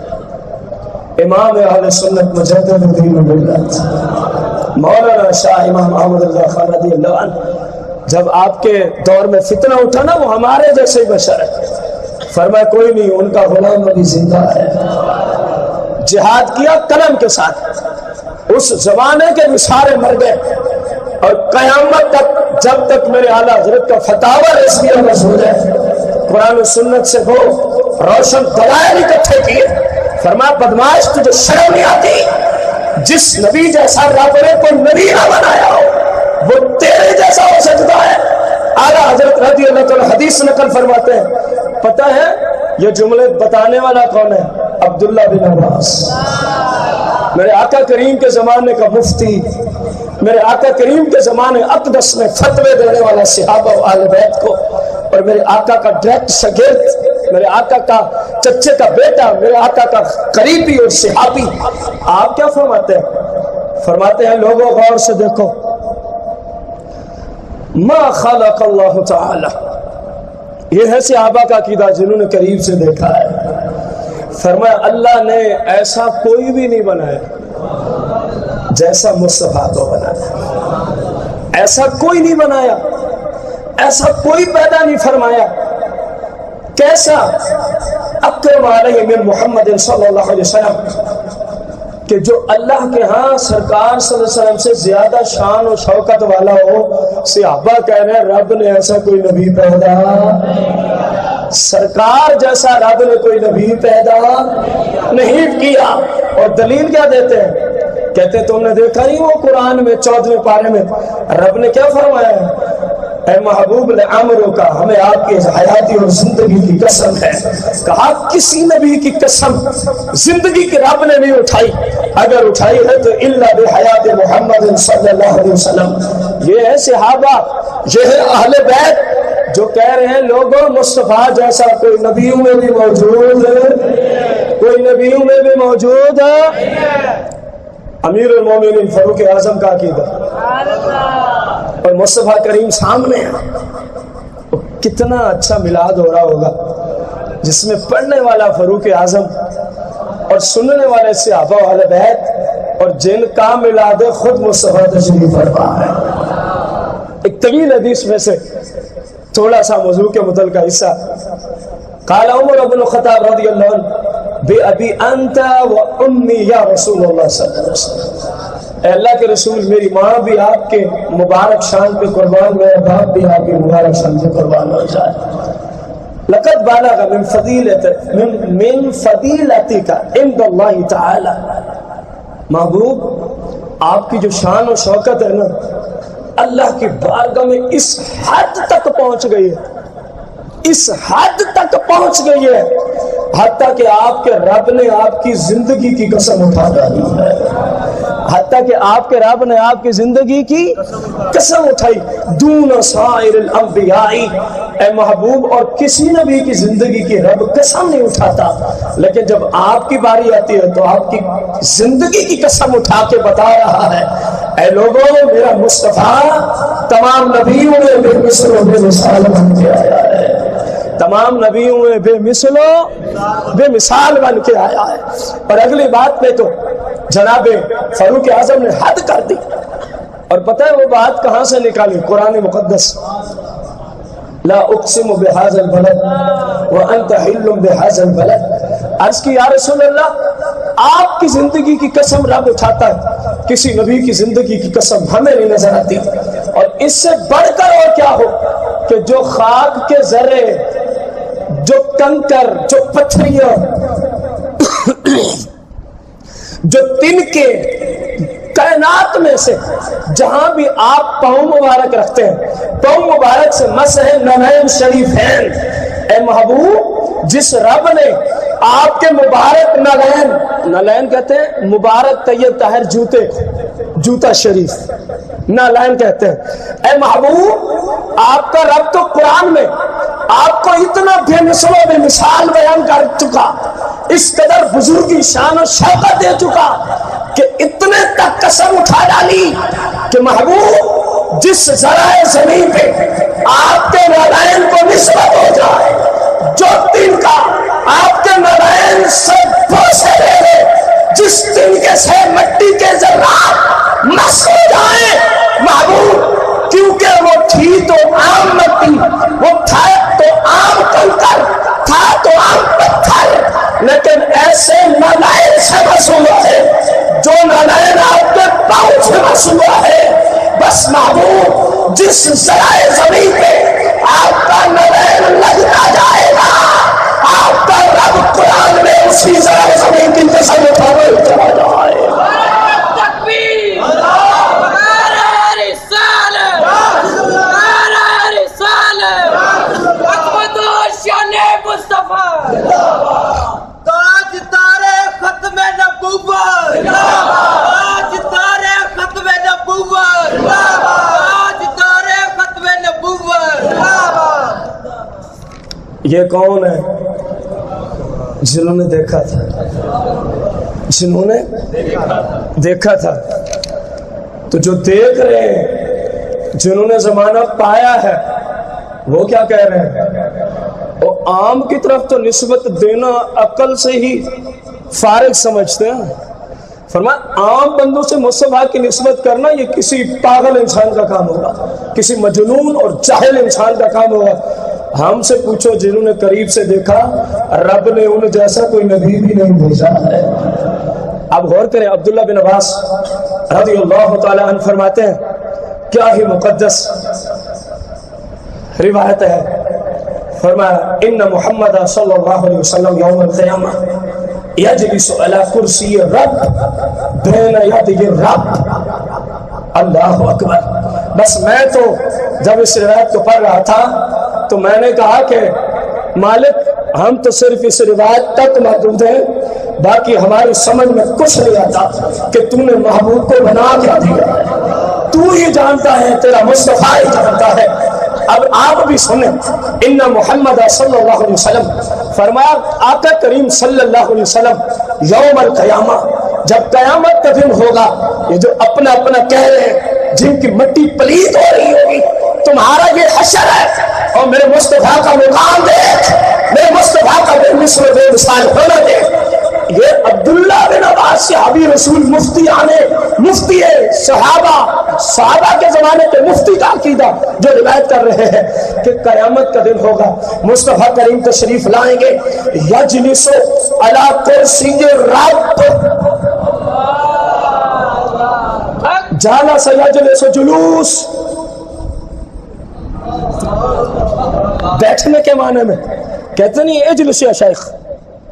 امام اہل سنت مجدد دین و ملت مولانا شاہ امام احمد رضا خان رضی اللہ عنہ، جب آپ کے دور میں فتنہ اٹھا نا، وہ ہمارے جیسے ہی بشر ہے، فرمایا کوئی نہیں، ان کا غلام ابھی زندہ ہے، جہاد کیا قلم کے ساتھ، اس زمانے کے مسارے مر گئے، اور قیامت تک جب تک میرے اعلیٰ حضرت کا فتاوی رسمیہ ہو جائے، قرآن و سنت سے وہ روشن دلائل اکٹھے کیے، فرمایا بدماش تجھے شرم نہیں آتی جس نبی جیسا رب نے کوئی نبی نہ بنایا ہو وہ تیرے جیسا ہو سکتا ہے. اعلیٰ حضرت رضی اللہ تعالیٰ حدیث نقل فرماتے ہیں. پتہ ہے یہ جملے بتانے والا کون ہے؟ عبداللہ بن عباس. میرے آقا کریم کے زمانے کا مفتی، میرے آقا کریم کے زمانے اقدس میں فتوے دینے والا صحابہ و اہل بیت کو، اور میرے آقا کا ڈائریکٹ شاگرد، میرے آقا کا چچے کا بیٹا، میرے آقا کا قریبی اور صحابی. آپ کیا فرماتے ہیں؟ فرماتے ہیں لوگوں غور سے دیکھو، ما خلق اللہ تعالی، یہ ہے صحابہ کا عقیدہ جنہوں نے قریب سے دیکھا ہے. فرمایا اللہ نے ایسا کوئی بھی نہیں بنایا جیسا مصطفیٰ کو بنایا. ایسا کوئی نہیں بنایا، ایسا کوئی پیدا نہیں فرمایا. کیسا؟ اکرم علیہ من محمد صلی اللہ علیہ وسلم، کہ جو اللہ کے ہاں سرکار صلی اللہ علیہ وسلم سے زیادہ شان و شوکت والا ہو. صحابہ کہہ رہے ہیں رب نے ایسا کوئی نبی پیدا، سرکار جیسا رب نے کوئی نبی پیدا نہیں کیا. اور دلیل کیا دیتے ہیں؟ کہتے ہیں تم نے دیکھا نہیں وہ قرآن میں 14ویں پارے میں رب نے کیا فرمایا ہے؟ اے محبوب لعمرو کا، ہمیں آپ کی حیاتی اور زندگی کی قسم ہے. کہا کسی نبی کی قسم زندگی کی رب نے نہیں اٹھائی، اگر اٹھائی ہے تو الا بحیات محمد صلی اللہ علیہ وسلم. یہ ہے صحابہ، یہ ہے اہل بیت جو کہہ رہے ہیں لوگوں مصطفیٰ جیسا کوئی نبیوں میں بھی موجود ہے، کوئی نبیوں میں بھی موجود ہے. امیر المومنین فاروق اعظم کا عقیدہ اور مصطفیٰ کریم سامنے ہے. کتنا اچھا میلاد ہو رہا ہوگا جس میں پڑھنے والا فاروق اعظم اور سننے والے صحابہ و اہل بیت، اور جن کا میلاد خود مصطفیٰ تشریف فرما ہے. ایک طویل حدیث میں سے تھوڑا سا موضوع کے متعلقہ حصہ. قال عمر بن الخطاب رضی اللہ عنہ بے ابی انت و امی یا رسول اللہ صلی اللہ علیہ وسلم، اے اللہ کے رسول میری ماں بھی آپ کے مبارک شان پہ قربان، میرا باپ بھی آپ کے مبارک شان پہ قربان ہو جائے. لقد بالغ من فضیلتک عند اللہ تعالی، محبوب آپ کی جو شان و شوکت ہے نا اللہ کی بارگاہ میں اس حد تک پہنچ گئی ہے، اس حد تک پہنچ گئی ہے حتیٰ کہ آپ کے رب نے آپ کی زندگی کی قسم اٹھا ڈالی ہے. حتیٰ کہ آپ کے رب نے آپ کی زندگی کی قسم اٹھائی. دون سائر الانبیاء، اے محبوب اور کسی نبی کی زندگی کی رب قسم نہیں اٹھاتا، لیکن جب آپ کی باری آتی ہے تو آپ کی زندگی کی قسم اٹھا کے بتا رہا ہے اے لوگوں میرا مصطفیٰ تمام نبیوں میں بے مثل و بے مثال بن کے آیا ہے، تمام نبیوں میں بے مثل و بے مثال بن کے آیا ہے. اور اگلی بات میں تو جناب فاروق اعظم نے حد کر دی. اور پتہ ہے وہ بات کہاں سے نکالی؟ قرآن مقدس. لا اقسم بهذا البلد وانت حل بهذا البلد. عرض کی یا رسول اللہ آپ کی زندگی کی قسم رب اٹھاتا ہے، کسی نبی کی زندگی کی قسم ہمیں نہیں نظر آتی. اور اس سے بڑھ کر اور کیا ہو کہ جو خاک کے ذرے، جو کنکر، جو پتھریاں، جو تنکے کائنات میں سے جہاں بھی آپ پاؤں مبارک رکھتے ہیں، پاؤں مبارک سے مسح نعلین شریفین. اے محبوب جس رب نے آپ کے مبارک نعلین کہتے ہیں مبارک طیب طاہر جوتے، جوتا شریف نعلین کہتے ہیں. اے محبوب آپ کا رب تو قرآن میں آپ کو اتنا بے مثل و بے مثال بیان کر چکا، اس قدر بزرگی شان و شوکت دے چکا کہ اتنے تک قسم اٹھا ڈالی کہ محبوب جس ذرائع زمین پہ آپ کے نعلین کو نسبت ہو جائے، جو دن کا آپ کے نعلین سے بوسے لے لے، جس دن کے سے مٹی کے ذرات مس ہو جائے محبوب، کیونکہ وہ تھی تو عام مٹی، وہ تھا تو عام کنکر، تھا تو عام پتھر، لیکن ایسے نعلین سے مسئولہ ہے جو نعلین آپ کے پاؤں سے مسئولہ ہے. بس محبوب جس ذرائع زمین پہ آپ کا نعلین لگتا جائے گا آپ کا رب قرآن میں اسی ذرائع زمین کی قسم اٹھانے چلا جائے گا. یہ کون ہے؟ جنہوں نے دیکھا تھا، جنہوں نے دیکھا تھا۔ تو جو دیکھ رہے ہیں، جنہوں نے زمانہ پایا ہے، وہ کیا کہہ رہے ہیں؟ اور عام کی طرف تو نسبت دینا عقل سے ہی فارغ سمجھتے ہیں۔ فرمایا عام بندوں سے مصطفیٰ کی نسبت کرنا یہ کسی پاگل انسان کا کام ہوگا، کسی مجنون اور جاہل انسان کا کام ہوگا۔ ہم سے پوچھو جنہوں نے قریب سے دیکھا، رب نے ان جیسا کوئی نبی بھی نہیں بھیجا ہے۔ اب غور کریں، عبداللہ بن عباس رضی اللہ تعالی عنہ فرماتے ہیں، کیا ہی مقدس روایت ہے، فرمایا ان محمد صلی اللہ علیہ وسلم یوم القیامہ یجلس علی کرسی رب بین یدی رب۔ اللہ اکبر۔ بس میں تو جب اس روایت کو پڑھ رہا تھا تو میں نے کہا کہ مالک ہم تو صرف اس روایت تک محدود ہیں، باقی ہماری سمجھ میں کچھ نہیں آتا کہ تم نے محبوب کو بنا کیا دیا ہے، تو ہی جانتا ہے، تیرا مصطفیٰ ہی جانتا ہے۔ اب آپ بھی سنیں، ان محمد صلی اللہ علیہ وسلم، فرمایا آقا کریم صلی اللہ علیہ وسلم یوم القیامہ، جب قیامت کا دن ہوگا، یہ جو اپنا اپنا کہہ رہے ہیں، جن کی مٹی پلید ہو رہی ہوگی، تمہارا یہ حشر ہے، اور میرے مصطفیٰ کا مقام دیکھ، میرے مصطفیٰ کا بے مثل و بے مثال ہونا دیکھ۔ یہ عبداللہ بن عباس صحابی رسول مفتی صحابہ کے زمانے کے مفتی کا عقیدہ جو روایت کر رہے ہیں کہ قیامت کا دن ہوگا، مصطفیٰ کریم تشریف لائیں گے، یجلس علی کرسی رب، جالس یجلس جلوس، بیٹھنے کے معنی میں کہتے نہیں اجلس یا شیخ،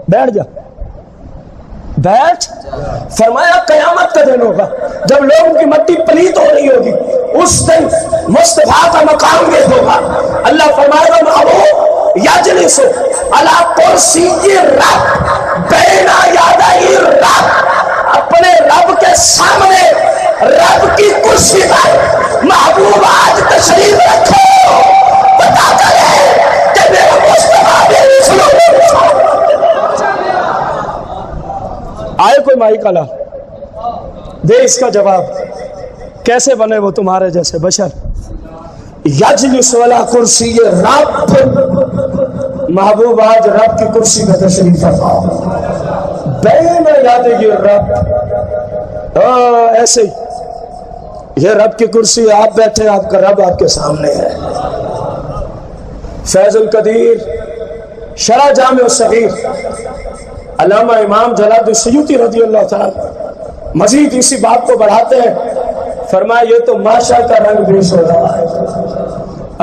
بیٹھ جا، بیٹھ۔ فرمایا قیامت کا دن ہوگا جب لوگوں کی مٹی پلیت ہو رہی ہوگی، اس دن مصطفیٰ کا مقام یہ ہوگا، اللہ فرمائے گا محبوب یجلس علی کرسی رب بین یدی رب، اپنے رب کے سامنے رب کی کرسی پر محبوب آج تشریف رکھو، پتا کرے کہ میرا مصطفیٰ بھی سنو۔ آئے کوئی مائی کالا دے اس کا جواب، کیسے بنے وہ تمہارے جیسے بشر؟ یجلس علی کرسی رب، محبوب آج رب کی کرسی میں تشریف رکھا، بین یدی رب، ایسے ہی یہ رب کی کرسی، آپ بیٹھے، آپ کا رب آپ کے سامنے ہے۔ فیض القدیر شرح جامع الصغیر علامہ امام جلال السیوطی رضی اللہ تعالیٰ مزید اسی بات کو بڑھاتے ہیں، فرمایا یہ تو ماشاء کا رنگ پیش ہو رہا ہے۔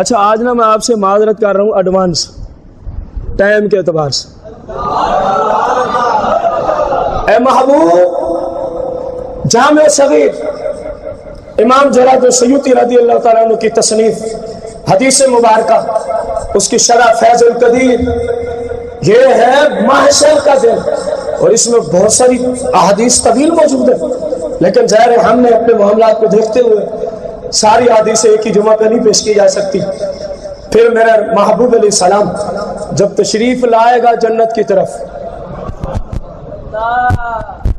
اچھا آج نا میں آپ سے معذرت کر رہا ہوں ایڈوانس ٹائم کے اعتبار سے، اے محبوب جامع صغیر امام جلال السیوطی رضی اللہ تعالیٰ عنہ کی تصنیف حدیث مبارکہ، اس کی شرح فیض القدیر، یہ ہے محشر کا دن، اور اس میں بہت ساری احادیث طویل موجود ہے، لیکن ظاہر ہے ہم نے اپنے معاملات کو دیکھتے ہوئے ساری احادیث ایک ہی جمعہ پہ نہیں پیش کی جا سکتی۔ پھر میرا محبوب علیہ السلام جب تشریف لائے گا جنت کی طرف،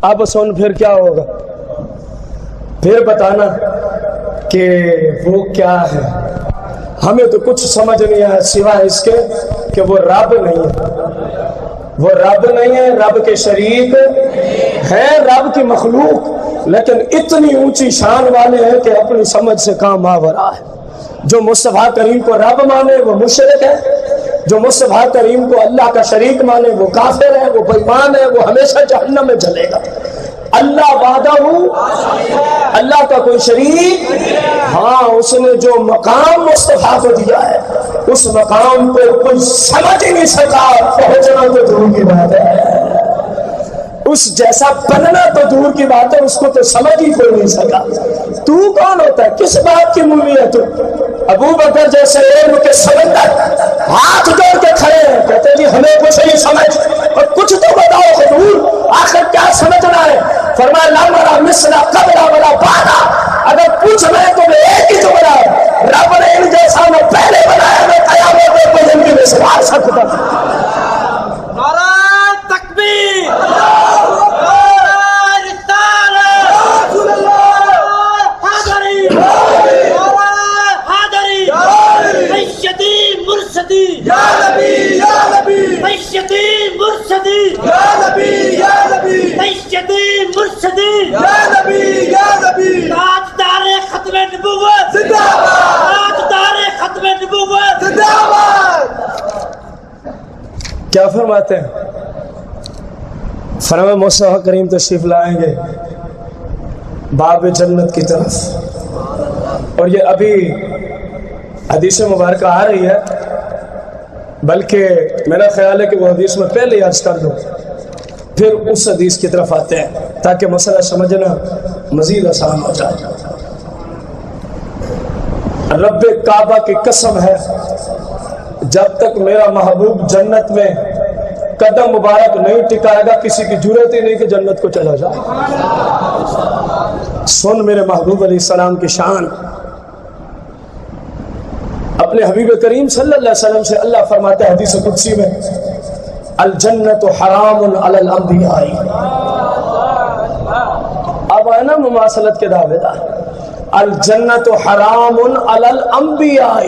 اب سن پھر کیا ہوگا، پھر بتانا کہ وہ کیا ہے۔ ہمیں تو کچھ سمجھ نہیں آیا سوائے اس کے کہ وہ رب نہیں ہے، وہ رب نہیں ہے، رب کے شریک ہے، رب کی مخلوق، لیکن اتنی اونچی شان والے ہیں کہ اپنی سمجھ سے کام ماورا ہے۔ جو مصطفیٰ کریم کو رب مانے وہ مشرک ہے، جو مصطفیٰ کریم کو اللہ کا شریک مانے وہ کافر ہے، وہ بے ایمان ہے، وہ ہمیشہ جہنم میں جلے گا۔ اللہ وعدہ اللہ کا کوئی شریک، ہاں اس نے جو مقام مصطفیٰ کو دیا ہے اس مقام پہ کوئی سمجھ ہی نہیں سکا، پہنچنا تو دور کی بات ہے، اس جیسا بننا تو دور کی بات ہے، اس کو تو سمجھ ہی کوئی نہیں سکا۔ تو کون ہوتا ہے، کس بات کی مولی ہے تو؟ ابو بکر جیسے علم کے سمندر ہاتھ جوڑ کے کھڑے ہیں، کہتے جی ہمیں کچھ نہیں سمجھ، اور کچھ تو بتاؤ حضور، آخر کیا سمجھنا ہے؟ فرمایا لا مرا مثلا قبل ولا بعد، اگر پوچھ رہے تو میں ایک ہی جملہ، رب نے ان جیسا نہ پہلے بنایا، میں قیامت میں کوئی ان کی مثال سکتا. نعرہ تکبیر، نعرہ رسالت، حیدری، نعرہ حیدری، سیدی مرشدی، یا نبی یا نبی سیدی مرشدی، یا نبی یا نبی سیدی مرشدی، یا نبی یا نبی تاجدار ختم نبوت، زندہ باد تاجدار ختم نبوت. زندہ باد. کیا فرماتے ہیں؟ فرمایا مصطفیٰ کریم تشریف لائیں گے باب جنت کی طرف. اور یہ ابھی حدیث مبارکہ آ رہی ہے، بلکہ میرا خیال ہے کہ وہ حدیث میں پہلے ہی عرض کر دوں، پھر اس حدیث کی طرف آتے ہیں تاکہ مسئلہ سمجھنا مزید آسان ہو جائے. رب کعبہ کی قسم ہے، جب تک میرا محبوب جنت میں قدم مبارک نہیں ٹکائے گا کسی کی جرات ہی نہیں کہ جنت کو چلا جائے. سن میرے محبوب علیہ السلام کی شان. اپنے حبیب کریم صلی اللہ علیہ وسلم سے اللہ فرماتا ہے حدیث قدسی میں، الجنت حرام علی الانبیاء. اب آئے نا مماثلت کے دعوے دار. الجنت حرام علی الانبیاء.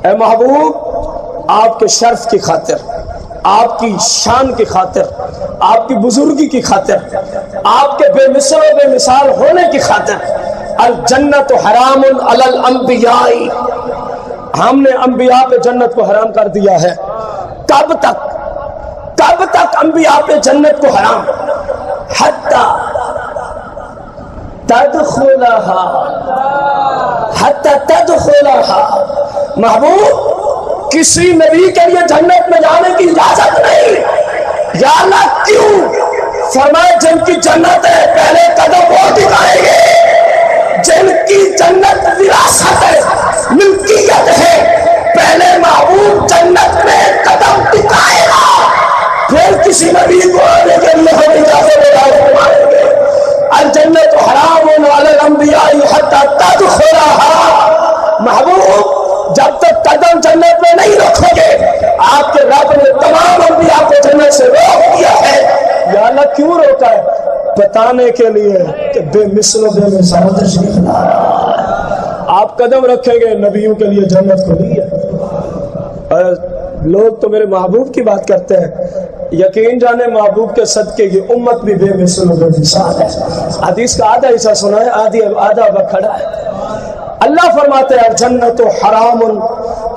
اے محبوب، آپ کے شرف کی خاطر، آپ کی شان کی خاطر، آپ کی بزرگی کی خاطر، آپ کے بے مثل و بے مثال ہونے کی خاطر، الجنت حرام علی الانبیاء، ہم نے انبیاء پہ جنت کو حرام کر دیا ہے. کب تک انبیاء پہ جنت کو حرام؟ حتی تدخلها، حتی تدخلها. محبوب، کسی نبی کے لیے جنت میں جانے کی اجازت نہیں. یا اللہ کیوں؟ فرمائے جن کی جنت ہے پہلے قدم وہ دکھائیں گے. جن کی جنت وراثت ہے، ملکیت ہے، پہلے محبوب جنت میں قدم ٹکائے گا، پھر کسی نبی کو آنے کے لیے ہم اجازت دلائیں گے. الجنت حرام علی الانبیاء حتی تدخلها. محبوب، جب تک قدم جنت میں نہیں رکھو گے، آپ کے رب نے تمام انبیاء کو جنت سے روک دیا ہے. یا اللہ کیوں روکا ہے؟ بتانے کے لیے کہ بے مثل و بے مثال تشریف لا رہا ہے. آپ قدم رکھیں گے نبیوں کے لیے جنت کو نہیں ہے. لوگ تو میرے محبوب کی بات کرتے ہیں، یقین جانے محبوب کے صدقے کی امت بھی بے مثل و بے مثال ہے. حدیث کا آدھا حصہ سنا ہے، آدھا کھڑا ہے. اللہ فرماتے ہیں الجنت حرام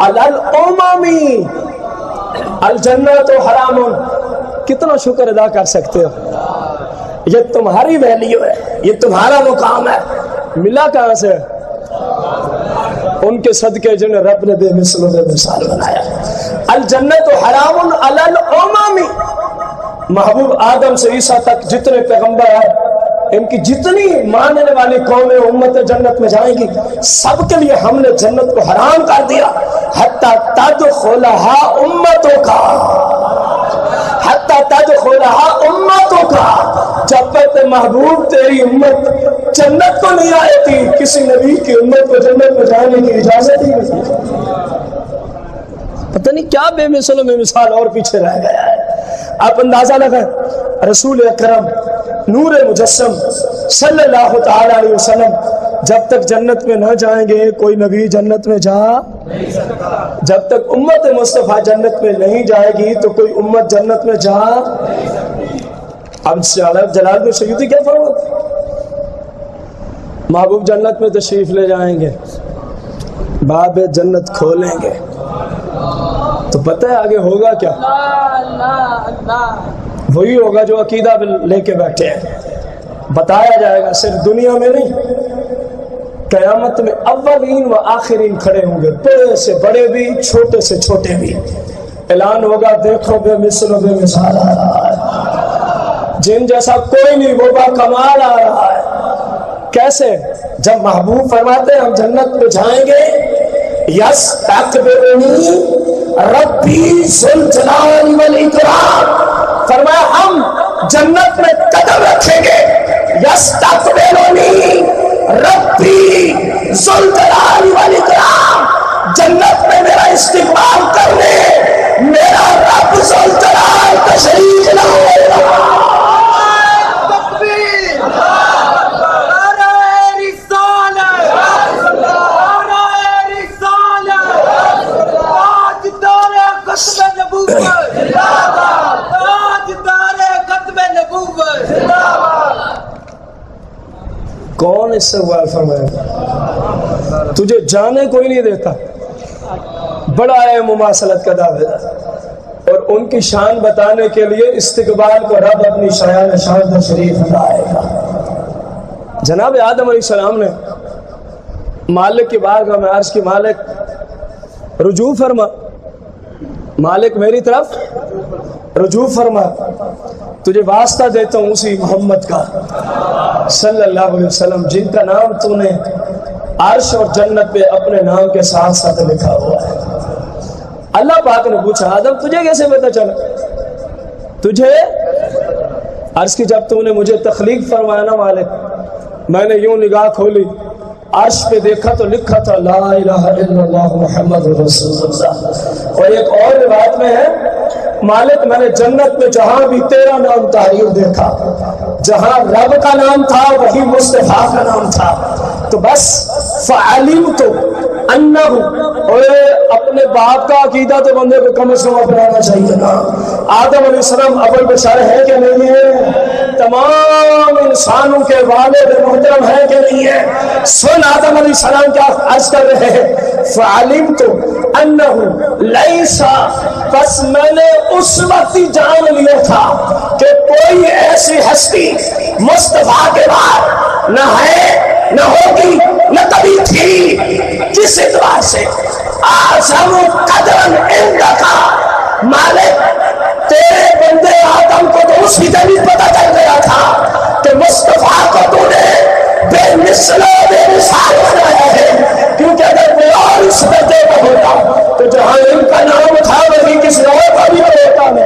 علی الامم. الجنت حرام. کتنا شکر ادا کر سکتے ہو؟ یہ تمہاری ویلیو ہے، یہ تمہارا مقام ہے. ملا کہاں سے؟ ان کے صدقے جنہیں رب نے بے مثل و بے مثال بنایا. الجنت حرام علی الامم. محبوب آدم سے عیسیٰ تک جتنے پیغمبر ہیں، ان کی جتنی ماننے والی قومیں امت جنت میں جائیں گی، سب کے لیے ہم نے جنت کو حرام کر دیا. حتی تدخلها امتوں کا، حتی تدخلها امتوں کا. جب تک محبوب تیری امت جنت کو نہیں آئی تھی، کسی نبی کی امت کو جنت میں جانے کی اجازت ہی نہیں. پتہ نہیں کیا بے مثل و بے مثال اور پیچھے رہ گیا ہے. آپ اندازہ لگائیں، رسول اکرم نور مجسم صلی اللہ تعالی علیہ وسلم جب تک جنت میں نہ جائیں گے کوئی نبی جنت میں جا نہیں سکتا. جب تک امت مصطفیٰ جنت میں نہیں جائے گی تو کوئی امت جنت میں جا نہیں سکتی. اب جلال بن سیوطی کیا فرماتے؟ محبوب جنت میں تشریف لے جائیں گے، باب جنت کھولیں گے تو پتہ ہے آگے ہوگا کیا؟ وہی ہوگا جو عقیدہ لے کے بیٹھے ہیں. بتایا جائے گا صرف دنیا میں نہیں، قیامت میں اولین و آخرین کھڑے ہوں گے، بڑے سے بڑے بھی، چھوٹے سے چھوٹے بھی. اعلان ہوگا دیکھو بے مثل و بے مثال آ رہا ہے، جن جیسا کوئی نہیں، وہ با کمال آ رہا ہے. کیسے؟ جب محبوب فرماتے ہیں ہم جنت میں جائیں گے، یستقبلنی ربی ذوالجلال والاکرام. فرمایا ہم جنت میں قدم رکھیں گے، یستقبلنی ربی ذوالجلال والاکرام. جنت میں میرا استقبال کرنے کون استغفار فرمائے گا؟ تجھے جانے کوئی نہیں دیتا. بڑا ہے مماثلت کا دعویٰ، اور ان کی شان بتانے کے لیے استقبال کو رب اپنی شایان شان تشریف لائے گا. جناب آدم علیہ السلام نے مالک کی بارگاہ میں عرض کی، مالک رجوع فرما، مالک میری طرف رجوع فرما، تجھے واسطہ دیتا ہوں اسی محمد کا صلی اللہ علیہ وسلم جن کا نام تو نے عرش اور جنت پہ اپنے نام کے ساتھ ساتھ لکھا ہوا ہے. اللہ پاک نے پوچھا آدم تجھے کیسے پتا چلا؟ تجھے عرض کی جب تو نے مجھے تخلیق فرمایا نا مالک، میں نے یوں نگاہ کھولی، عرش پہ دیکھا تو لکھا تھا لا الہ الا اللہ محمد رسول اللہ. اور ایک اور روایت میں ہے مالک میں نے جنت میں جہاں بھی تیرا نام تحریر دیکھا، جہاں رب کا نام تھا وہی مصطفیٰ کا نام تھا. تو بس فعلمت انہ، اور اپنے باپ کا عقیدہ تو بندے کو کم از کم اپنانا چاہیے نا. آدم علیہ السلام ابو البشر ہے کہ نہیں ہے؟ تمام انسانوں کے والد محترم ہے کہ نہیں ہے؟ سن آدم علیہ السلام کیا عرض کر رہے ہیں، فعلمت انہ لیس، بس میں نے اس وقت ہی جان لیا تھا کہ کوئی ایسی ہستی مصطفیٰ کے بعد نہ ہے نہ ہوگی نہ کبھی تھی جس اعتبار سے اعظم قدر عندک. مالک تیرے بندے آدم کو تو اسی دن ہی پتہ چل گیا تھا کہ مصطفیٰ کو تو نے بے مثل و بے مثال بنایا ہے، کیونکہ اگر کوئی اور اس درجے کا ہوتا تو جہاں ان کا نام تھا وہی کسی اور کا بھی ہوتا نا.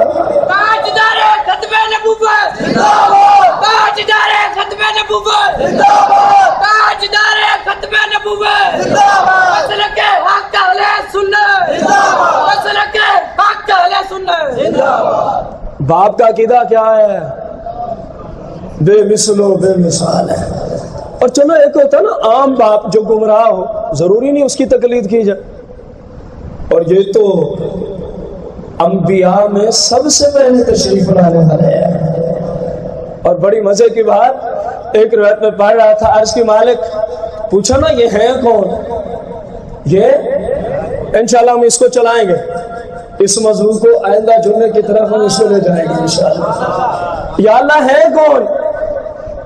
تاجدار ختم نبوت زندہ باد، تاجدار ختم نبوت زندہ باد، تاجدار ختم نبوت زندہ باد، مسلک حق اہل سنت زندہ باد، مسلک حق اہل سنت زندہ باد. باپ کا عقیدہ کیا ہے؟ بے مثل و بے مثال ہے. اور چلو ایک ہوتا ہے نا عام باپ جو گمراہ ہو، ضروری نہیں اس کی تقلید کی جائے. اور یہ تو انبیاء میں سب سے پہلے تشریف لانے والے ہیں. اور بڑی مزے کی بات ایک روایت میں پڑھ رہا تھا، عرض کی مالک پوچھا نا یہ ہیں کون؟ یہ انشاءاللہ ہم اس کو چلائیں گے، اس موضوع کو آئندہ جمعے کی طرف ہم اس کو لے جائیں گے انشاءاللہ. یا اللہ ہے کون؟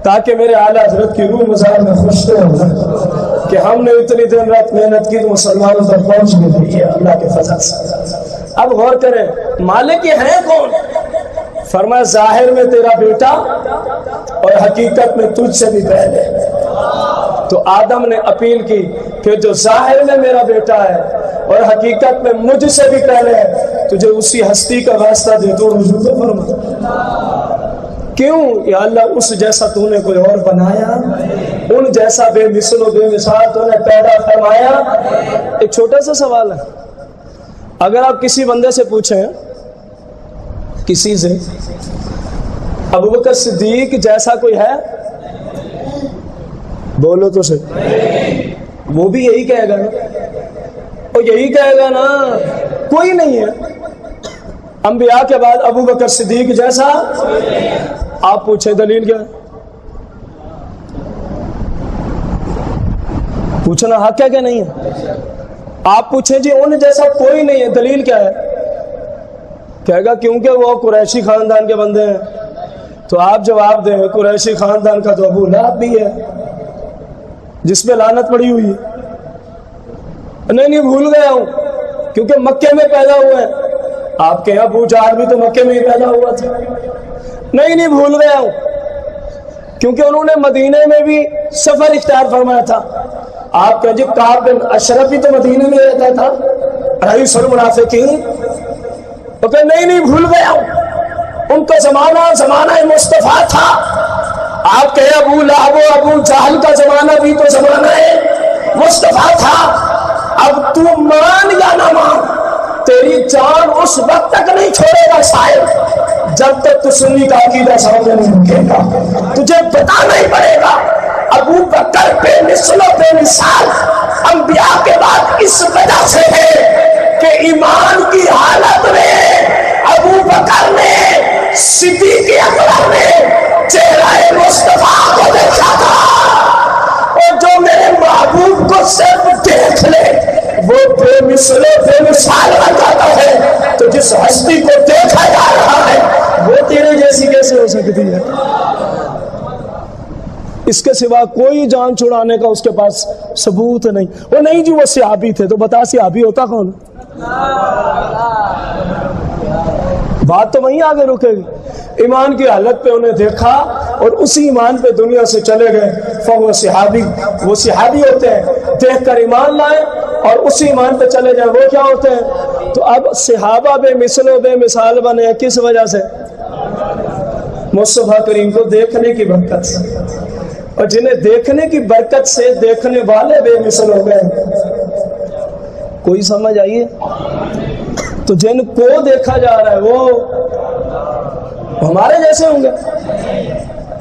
تاکہ میرے اعلیٰ حضرت کی روح مزار میں خوش تو ہو کہ ہم نے اتنی دن رات محنت کی تو مسلمانوں تک پہنچ بھی گئی ہے اللہ کے فضل سے. اب غور کریں مالک یہ ہے کون؟ فرمایا ظاہر میں تیرا بیٹا اور حقیقت میں تجھ سے بھی پہلے. تو آدم نے اپیل کی کہ جو ظاہر میں میرا بیٹا ہے اور حقیقت میں مجھ سے بھی پہلے ہے، تجھے اسی ہستی کا واسطہ دے تو رجوع تو فرما. کیوں یا اللہ اس جیسا تو نے کوئی اور بنایا، ان جیسا بے مثل و بے مثال تو نے پیدا فرمایا. ایک چھوٹا سا سوال ہے، اگر آپ کسی بندے سے پوچھیں، کسی سے ابوبکر صدیق جیسا کوئی ہے، بولو تو صحیح، وہ بھی یہی کہے گا نا، وہ یہی کہے گا نا، کوئی نہیں ہے انبیاء کے بعد ابوبکر صدیق جیسا. آپ پوچھیں دلیل کیا ہے؟ پوچھنا حق ہے کہ نہیں ہے؟ آپ پوچھیں جی ان جیسا کوئی نہیں ہے، دلیل کیا ہے؟ کہے گا کیونکہ وہ قریشی خاندان کے بندے ہیں. تو آپ جواب دیں قریشی خاندان کا تو ابو لہب بھی ہے جس پہ لعنت پڑی ہوئی ہے. نہیں بھول گیا ہوں کیونکہ مکے میں پیدا ہوئے ہیں. آپ کے ابو جہل بھی تو مکے میں ہی پیدا ہوا تھا. نہیں بھول گیا ہوں کیونکہ انہوں نے مدینے میں بھی سفر اختیار فرمایا تھا. آپ کا جب کعب بن اشرف بھی تو مدینے میں رہتا تھا، رئیس المنافقین. تو کہ نہیں بھول گیا ہوں، ان کا زمانہ مصطفیٰ تھا. آپ کہے ابو لہب و ابو جہل کا زمانہ بھی تو زمانہ مصطفیٰ تھا. اب تو مان یا نہ مان، تیری جان اس وقت تک نہیں چھوڑے گا صاحب جب تک تو سنی کا عقیدہ سامنے نہیں رکھے گا. تجھے بتانا ہی پڑے گا ابو بکر بے مثل و بے مثال انبیاء کے بعد اس وجہ سے ہے کہ ایمان کی حالت میں ابو بکر نے صدیق اکبر نے چہرہ مصطفیٰ کو دیکھا تھا. اور جو میرے محبوب کو صرف دیکھ لے وہ بے مثل و بے مثال بن جاتا ہے، تو جس ہستی کو دیکھا جا رہا ہے وہ تیرے جیسی کیسے ہو سکتی ہے؟ اس کے سوا کوئی جان چھڑانے کا اس کے پاس ثبوت نہیں۔ وہ نہیں جی وہ صحابی تھے، تو بتا صحابی ہوتا کون؟ بات تو وہیں آگے رکے گی۔ ایمان کی حالت پہ انہیں دیکھا اور اسی ایمان پہ دنیا سے چلے گئے، فہو صحابی، وہ صحابی ہوتے ہیں۔ دیکھ کر ایمان لائے اور اسی ایمان پہ چلے جائیں، وہ کیا ہوتے ہیں؟ تو اب صحابہ بے مثل و بے مثال بنے کس وجہ سے؟ مصطفیٰ کریم کو دیکھنے کی برکت سے، اور جنہیں دیکھنے کی برکت سے دیکھنے والے بے مثل ہو گئے۔ کوئی سمجھ آئیے؟ تو جن کو دیکھا جا رہا ہے وہ ہمارے جیسے ہوں گے؟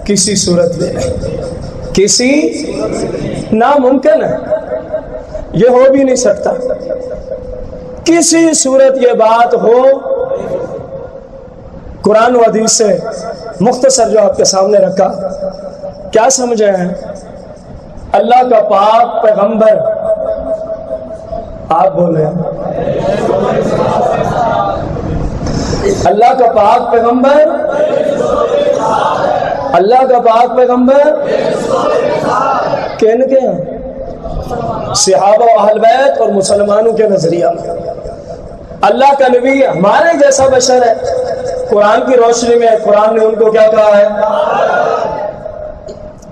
کسی صورت میں کسی ناممکن ہے، یہ ہو بھی نہیں سکتا۔ کسی صورت یہ بات ہو، قرآن و حدیث سے مختصر جو آپ کے سامنے رکھا، کیا سمجھے ہیں؟ اللہ کا پاک پیغمبر، آپ بولے اللہ کا پاک پیغمبر، اللہ کا پاک پیغمبر کن کے ہیں؟ صحابہ و اہل بیت اور مسلمانوں کے نظریہ میں اللہ کا نبی ہمارے جیسا بشر ہے۔ قرآن کی روشنی میں قرآن نے ان کو کیا کہا ہے؟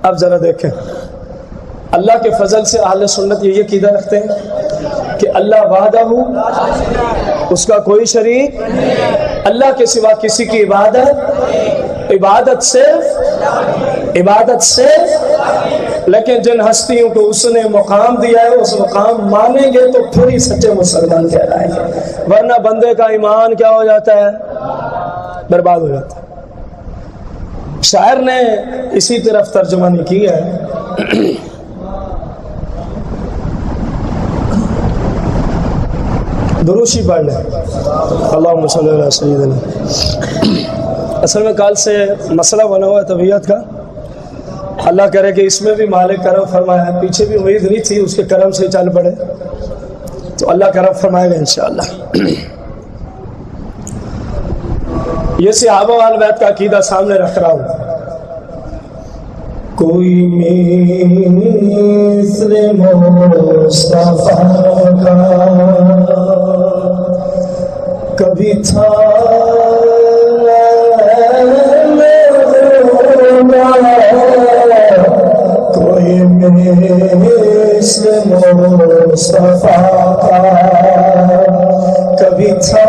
اب ذرا دیکھیں، اللہ کے فضل سے اہل سنت یہ عقیدہ رکھتے ہیں کہ اللہ وحدہ ہو، اس کا کوئی شریک، اللہ کے سوا کسی کی عبادت صرف، لیکن جن ہستیوں کو اس نے مقام دیا ہے اس مقام مانیں گے تو پھر ہی سچے مسلمان کہلائیں گے، ورنہ بندے کا ایمان کیا ہو جاتا ہے؟ برباد ہو جاتا ہے۔ شاعر نے اسی طرف ترجمانی کی ہے، دروشی پڑھ لیں، اللہم صلی اللہ علیہ وسلم۔ اصل میں کل سے مسئلہ بنا ہوا ہے طبیعت کا، اللہ کرے کہ اس میں بھی مالک کرم فرمایا ہے، پیچھے بھی امید نہیں تھی، اس کے کرم سے چل پڑے تو اللہ کرم فرمائے گا انشاءاللہ۔ یہ صحابہ و اہل بیت کا عقیدہ سامنے رکھ رہا ہوں۔ کوئی مثل مصطفیٰ کا کبھی تھا کوئی مثل مصطفیٰ کا کبھی تھا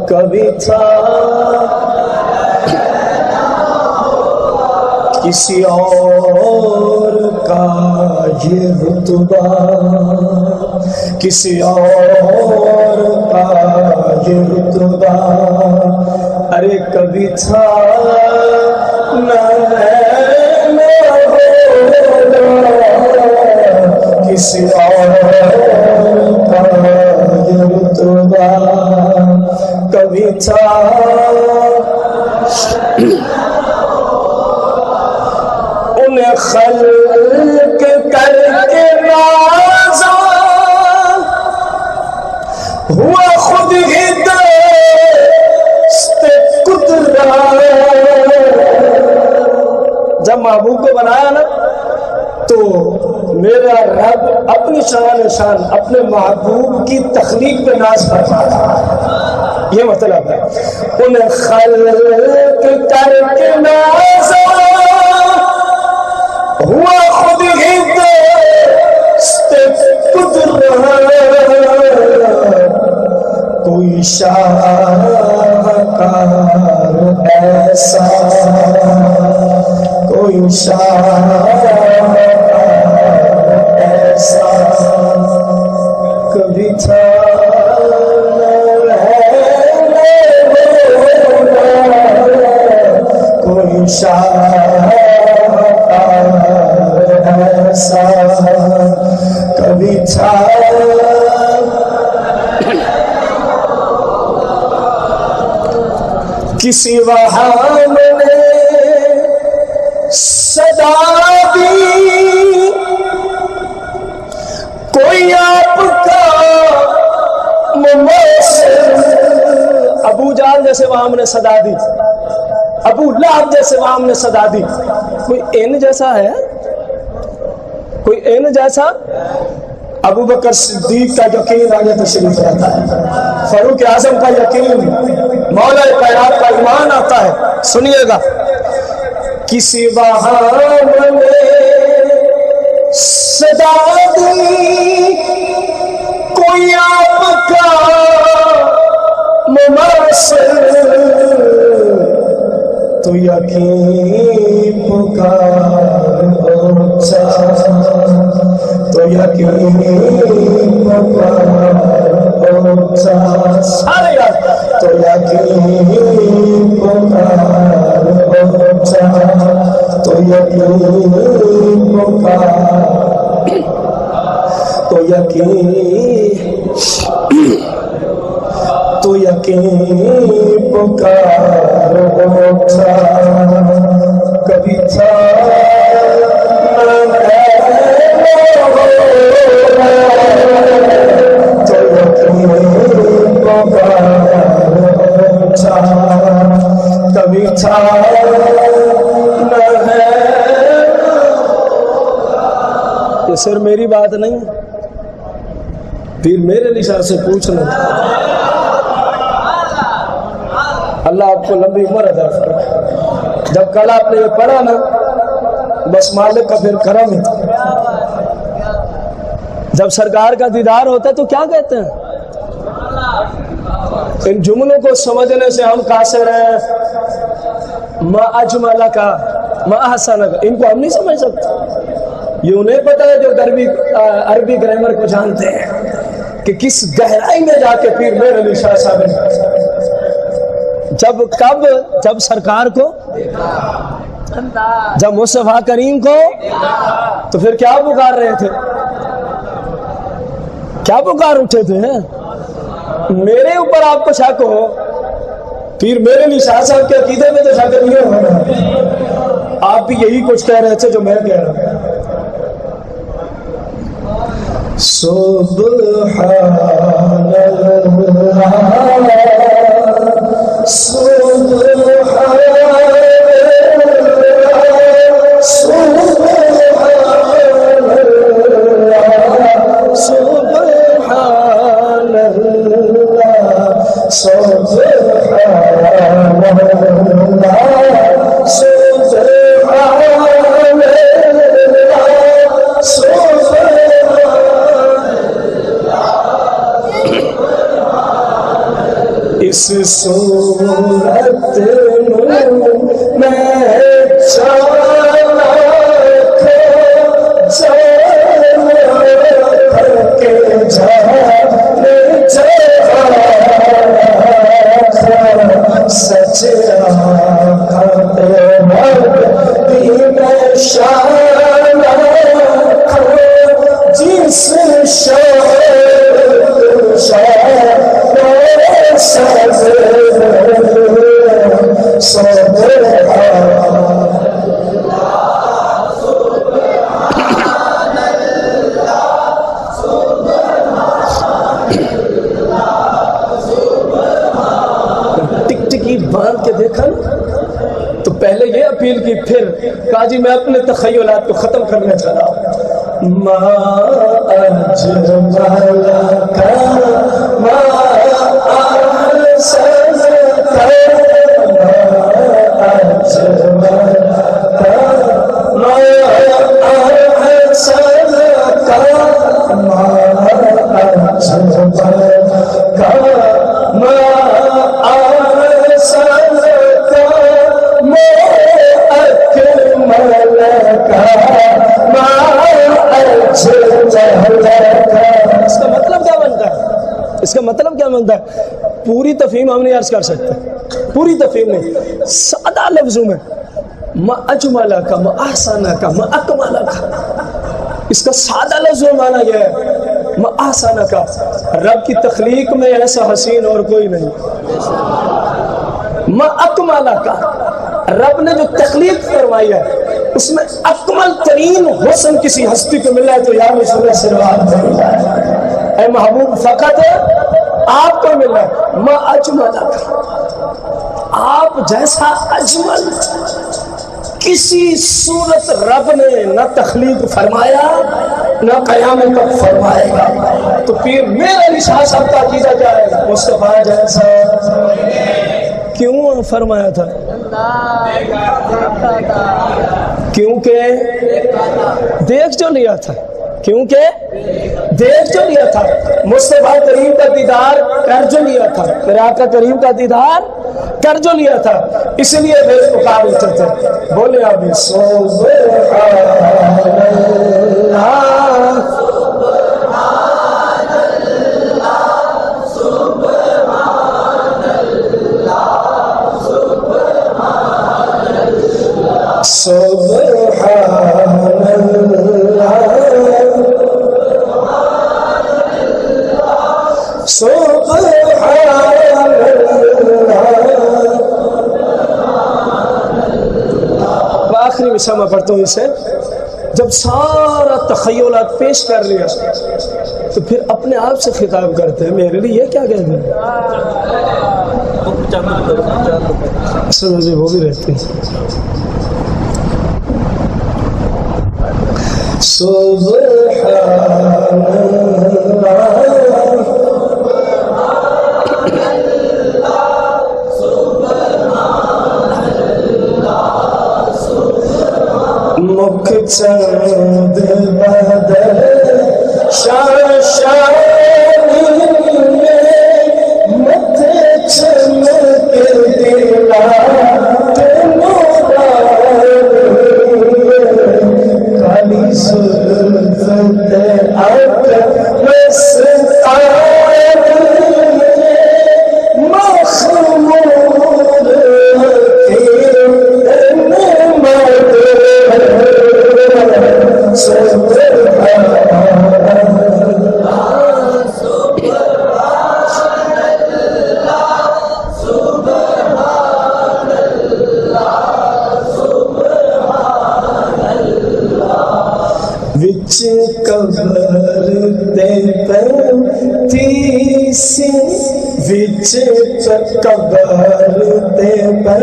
کبھی تھا کسی اور کا یہ رتبہ، کسی اور کا یہ رتبہ، ارے کبھی تھا کسی اور کا یہ رتبہ، کبھی تھا انہیں خلق کر کے نازا ہوا خود ہی دست قدرت۔ جب محبوب کو بنایا نا تو میرا رب اپنی شان اپنے محبوب کی تخلیق پہ ناز فرما رہا، یہ مطلب ہے انہیں خلق کر کے نازا ہوا خود ہی دست قدرت۔ کوئی شاہکار ایسا، کوئی شاہکار ایسا کبھی تھا کوئی شاہکار ایسا کبھی تھا کسی وہاں نے صدا دی کوئی آپ کا ممثل. ابو جہل جیسے وہاں نے صدا دی, ابو لہب جیسے وہاں نے صدا دی. کوئی ان جیسا ہے, کوئی ان جیسا؟ ابو بکر صدیق کا یقین آگے تشریف رہتا ہے, فاروق اعظم کا یقین, مولا کائنات کا ایمان آتا ہے. سنیے گا, کسی وہاں نے صدا دی کوئی آپ کا ممثل, تو یقین پکار اونچا, تو یقین پکار اونچا, سارے یاد, تو یقین پکار اونچا, تو یقین پکار, تو یقین, تو یقین پکار اونچا. کبھی تھا تو یقین پکار اونچا, کبھی تھا نہ ہے. یہ صرف میری بات نہیں, پھر میرے نشان سے پوچھنا. اللہ آپ کو لمبی عمر عطا فرمائے. جب کل آپ نے یہ پڑھا نا, بس مالک کا پھر کرم ہے. جب سرکار کا دیدار ہوتا ہے تو کیا کہتے ہیں؟ ان جملوں کو سمجھنے سے ہم قاصر ہیں. ما اجمل کا, ما احسن کا, ان کو ہم نہیں سمجھ سکتے. یہ انہیں پتہ ہے جو عربی گرامر کو جانتے ہیں کہ کس گہرائی میں جا کے پیر میر علی شاہ صاحب نے جب سرکار کو, جب مصطفیٰ کریم کو, تو پھر کیا پکار رہے تھے, کیا پکار اٹھے تھے؟ میرے اوپر آپ کو شک ہو, پیر میرے لیے شاہ صاحب کے عقیدے میں تو شک نہیں ہوگا. آپ بھی یہی کچھ کہہ رہے تھے جو میں کہہ رہا ہوں. سبحان اللہ, سبحان اس صورت میں جانا کے جانے سچ میں شان جس ٹکٹکی باندھ کے دیکھا تو پہلے یہ اپیل کی, پھر کہا جی میں اپنے تخیلات کو ختم کرنا چاہتا ہوں. ما اجملک ما احسنک ما اجملک ما احسنک ما اجملک ما اس کا مطلب کیا بنتا ہے؟ اس کا مطلب کیا بنتا ہے؟ پوری تفہیم ہم نہیں عرض کر سکتے, پوری تفہیم نہیں, سادہ لفظوں میں ما اجمل کا, ما احسن کا, ما اکمل کا, اس کا سادہ لفظوں میں مانا یہ ہے ما احسن کا, رب کی تخلیق میں ایسا حسین اور کوئی نہیں. ما اکمل کا رب نے جو تخلیق فرمائی ہے اس میں اکمل ترین حسن کسی ہستی کو ملا ہے تو یا رسول اللہ صلی اللہ علیہ وسلم اے محبوب فقط آپ کو ملا ہے. ما اجمل کا آپ جیسا اجمل کسی صورت رب نے نہ تخلیق فرمایا نہ قیامت تک فرمائے گا. تو پھر میرا نشاہ سب کا کیا جائے گا مصطفیٰ جیسا کیوں فرمایا تھا؟ کیونکہ دیکھ جو لیا تھا. کیونکہ دیکھ جو لیا تھا مصطفیٰ کریم کا دیدار کر جو لیا تھا. میرے آقا کریم کا دیدار کر جو لیا تھا اس لیے میرے پکار اٹھے تھے. بولے ابھی سبحان اللہ سبحان اللہ سبحان اللہ. آخری مصرع میں پڑھتا ہوں اسے. جب سارا تخیلات پیش کر لیا تو پھر اپنے آپ سے خطاب کرتے ہیں میرے لیے یہ کیا کہتے ہیں. اصل میں وہ بھی رہتے ہیں. سبحان اللہ مکھ چند بدل شاشانی میں مت چمک دلا کالی زلفت قبر دے پر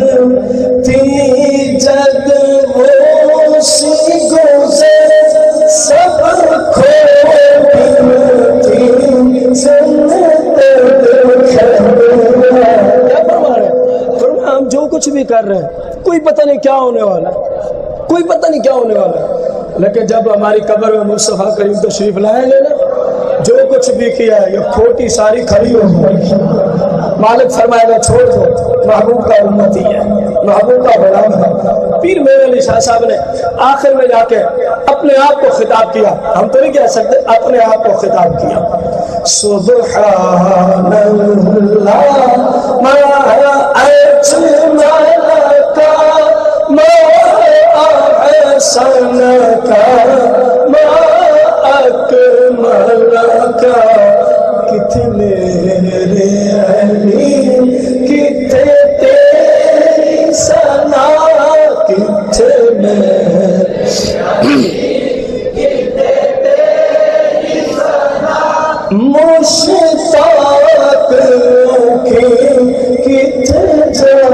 تی جد وہ سی گزر سب کھو بنتی سنت ہم جو کچھ بھی کر رہے ہیں کوئی پتہ نہیں کیا ہونے والا کوئی پتہ نہیں کیا ہونے والا لیکن جب ہماری قبر میں مصطفیٰ کریم تشریف لائیں گے نا جو کچھ بھی کیا ہے یہ کھوٹی ساری کھڑی ہوگی. مالک فرمائے گا چھوڑ دو محبوب کا امتی ہے محبوب کا غلام ہے. پیر میرے علی شاہ صاحب نے آخر میں جا کے اپنے آپ کو خطاب کیا. ہم تو نہیں کہہ سکتے اپنے آپ کو خطاب کیا. سبحان اللہ ما اجمل کا ما احسن کا ما اکمل کا کتنے کتنے تیری سنا کتنے مشتاق کی کتنے جائے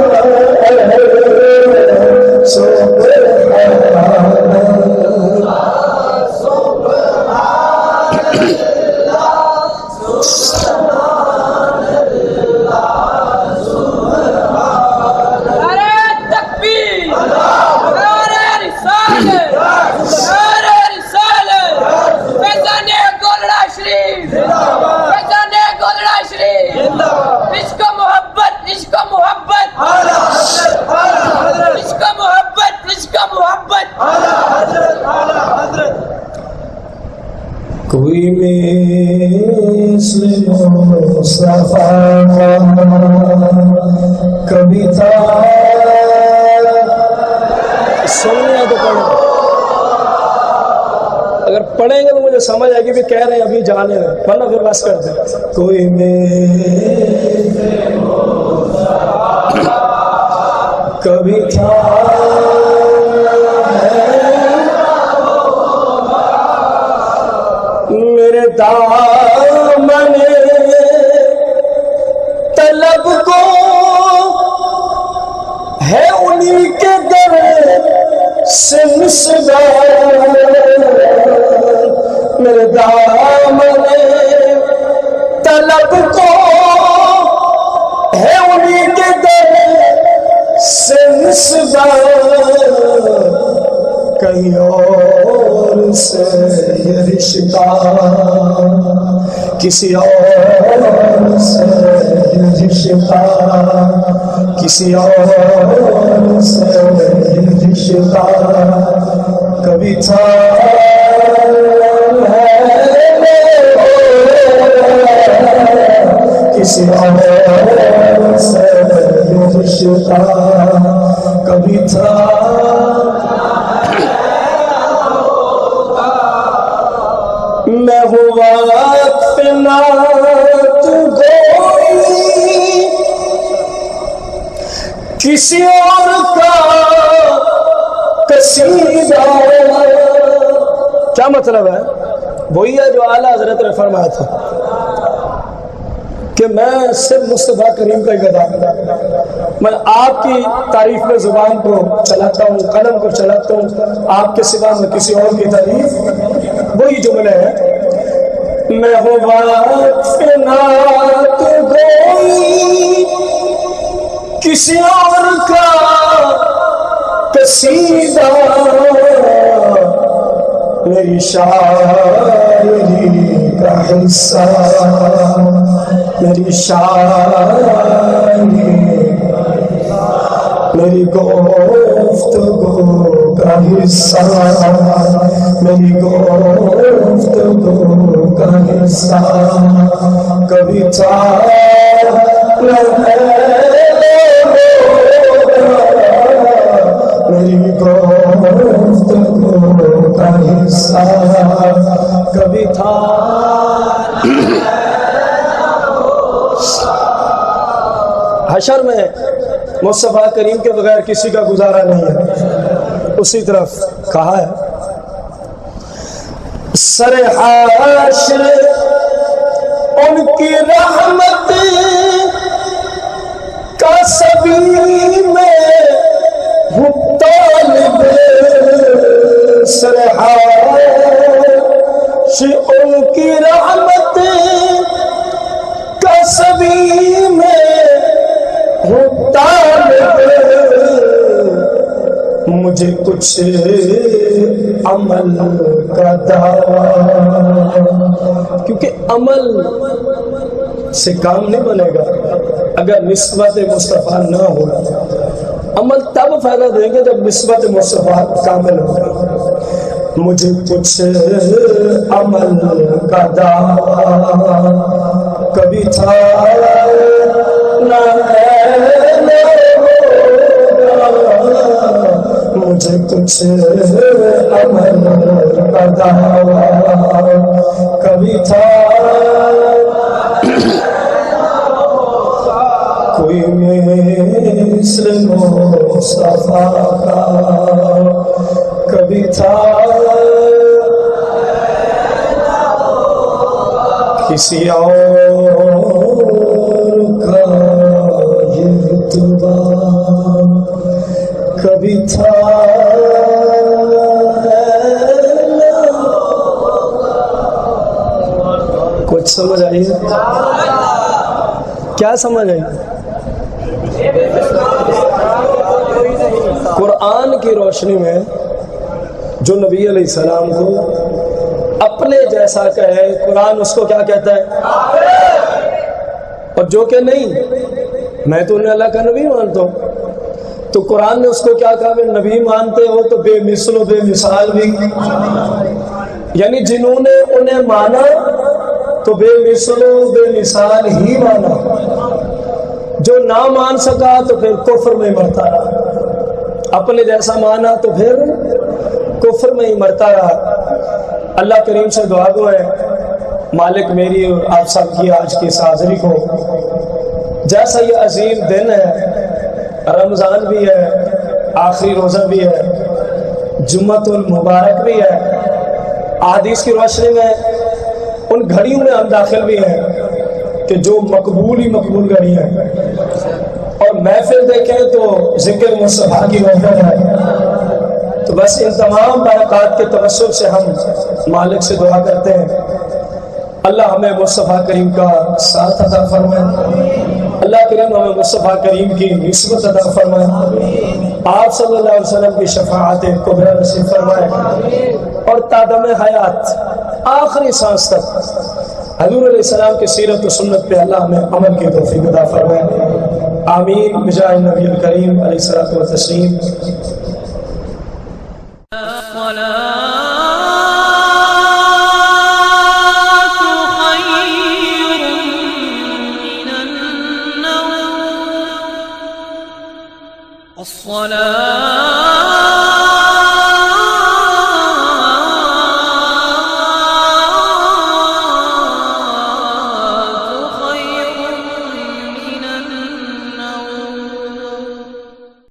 کوئی مثل مصطفیٰ کبھی تھا سنیا تو پڑھو اگر پڑھیں گے تو مجھے سمجھ آئے گی بھی کہہ رہے ہیں ابھی جانے ہیں، ورنہ پھر بس کر دیں. کوئی کبھی تھا میرے دامن طلب کو ہے انہی کے در سے نسبت، میرے دامن طلب کو ہے انہی کے در سے نسبت، کہیں اور سے یہ رشتہ، کسی اور سے یہ رشتہ، کسی اور سے یہ رشتہ کبھی تھا کسی اور سے یہ رشتہ کبھی تھا. میں ہوں وقت نہ تو گوئی کسی اور کا قصیدہ. کیا مطلب ہے؟ وہی ہے جو اعلیٰ حضرت نے فرمایا تھا کہ میں صرف مصطفیٰ کریم کا ہی گدا ہوں، میں آپ کی تعریف میں زبان کو چلاتا ہوں، قلم کو چلاتا ہوں، آپ کے سوا میں کسی اور کی تعریف. وہی جملہ ہے میں ہوں وقت نہ تو گوئی کسی اور کا قصیدہ، میری شاعری کا حصہ، میری شاعری میری گفتگو کا حصہ، میری گفتگو کا حصہ کبھی تھا میری گفتگو کا حصہ کبھی تھا. حشر میں مصطفیٰ کریم کے بغیر کسی کا گزارا نہیں ہے. اسی طرف کہا ہے سر حشر ان کی رحمت کا سبھی میں ہوں طالب، سر حشر ان کی رحمت کا سبھی میں ہوں طالب، مجھے کچھ عمل کا دعویٰ، کیونکہ عمل سے کام نہیں بنے گا اگر نسبت مصطفیٰ نہ ہو. عمل تب فائدہ دیں گے جب نسبت مصطفیٰ کامل ہوگا. مجھے کچھ عمل کا دعویٰ کبھی تھا نہ مجھے کچھ عمل کا دعویٰ کبھی تھا. کوئی مثل مصطفیٰ کا کبھی تھا کسی اور کا یہ رتبہ کبھی تھا. کچھ سمجھ آئی ہے؟ کیا سمجھ آئی؟ قرآن کی روشنی میں جو نبی علیہ السلام کو اپنے جیسا کہے قرآن اس کو کیا کہتا ہے؟ اور جو کہ نہیں میں تو انہیں اللہ کا نبی مانتا ہوں، تو قرآن نے اس کو کیا کہا؟ نبی مانتے ہو تو بے مثل و بے مثال بھی، یعنی جنہوں نے انہیں مانا تو بے مثل و بے مثال ہی مانا، جو نہ مان سکا تو پھر کفر میں مرتا رہا، اپنے جیسا مانا تو پھر کفر میں ہی مرتا رہا. اللہ کریم سے دعا گو ہے مالک میری اور آپ سب کی آج کی اس حاضری کو جیسا یہ عظیم دن ہے، رمضان بھی ہے، آخری روزہ بھی ہے، جمعۃ المبارک بھی ہے، احادیث کی روشنی میں ان گھڑیوں میں ہم داخل بھی ہیں کہ جو مقبول ہی مقبول گھڑی ہے، اور محفل دیکھیں تو ذکر مصطفیٰ کی محفل ہے۔ تو بس ان تمام برکات کے توسل سے ہم مالک سے دعا کرتے ہیں اللہ ہمیں مصطفیٰ کریم کا ساتھ عطا فرمائے، اللہ کریم ہمیں مصطفیٰ کریم کی نسبت عطا فرمائے، آپ صلی اللہ علیہ وسلم کی شفاعت کبریٰ نصیب فرمائے، اور تادم حیات آخری سانس تک حضور علیہ السلام کی سیرت و سنت پہ اللہ ہمیں عمل کی توفیق عطا فرمائے، آمین بجاہ نبی الکریم علیہ الصلوۃ والتسلیم۔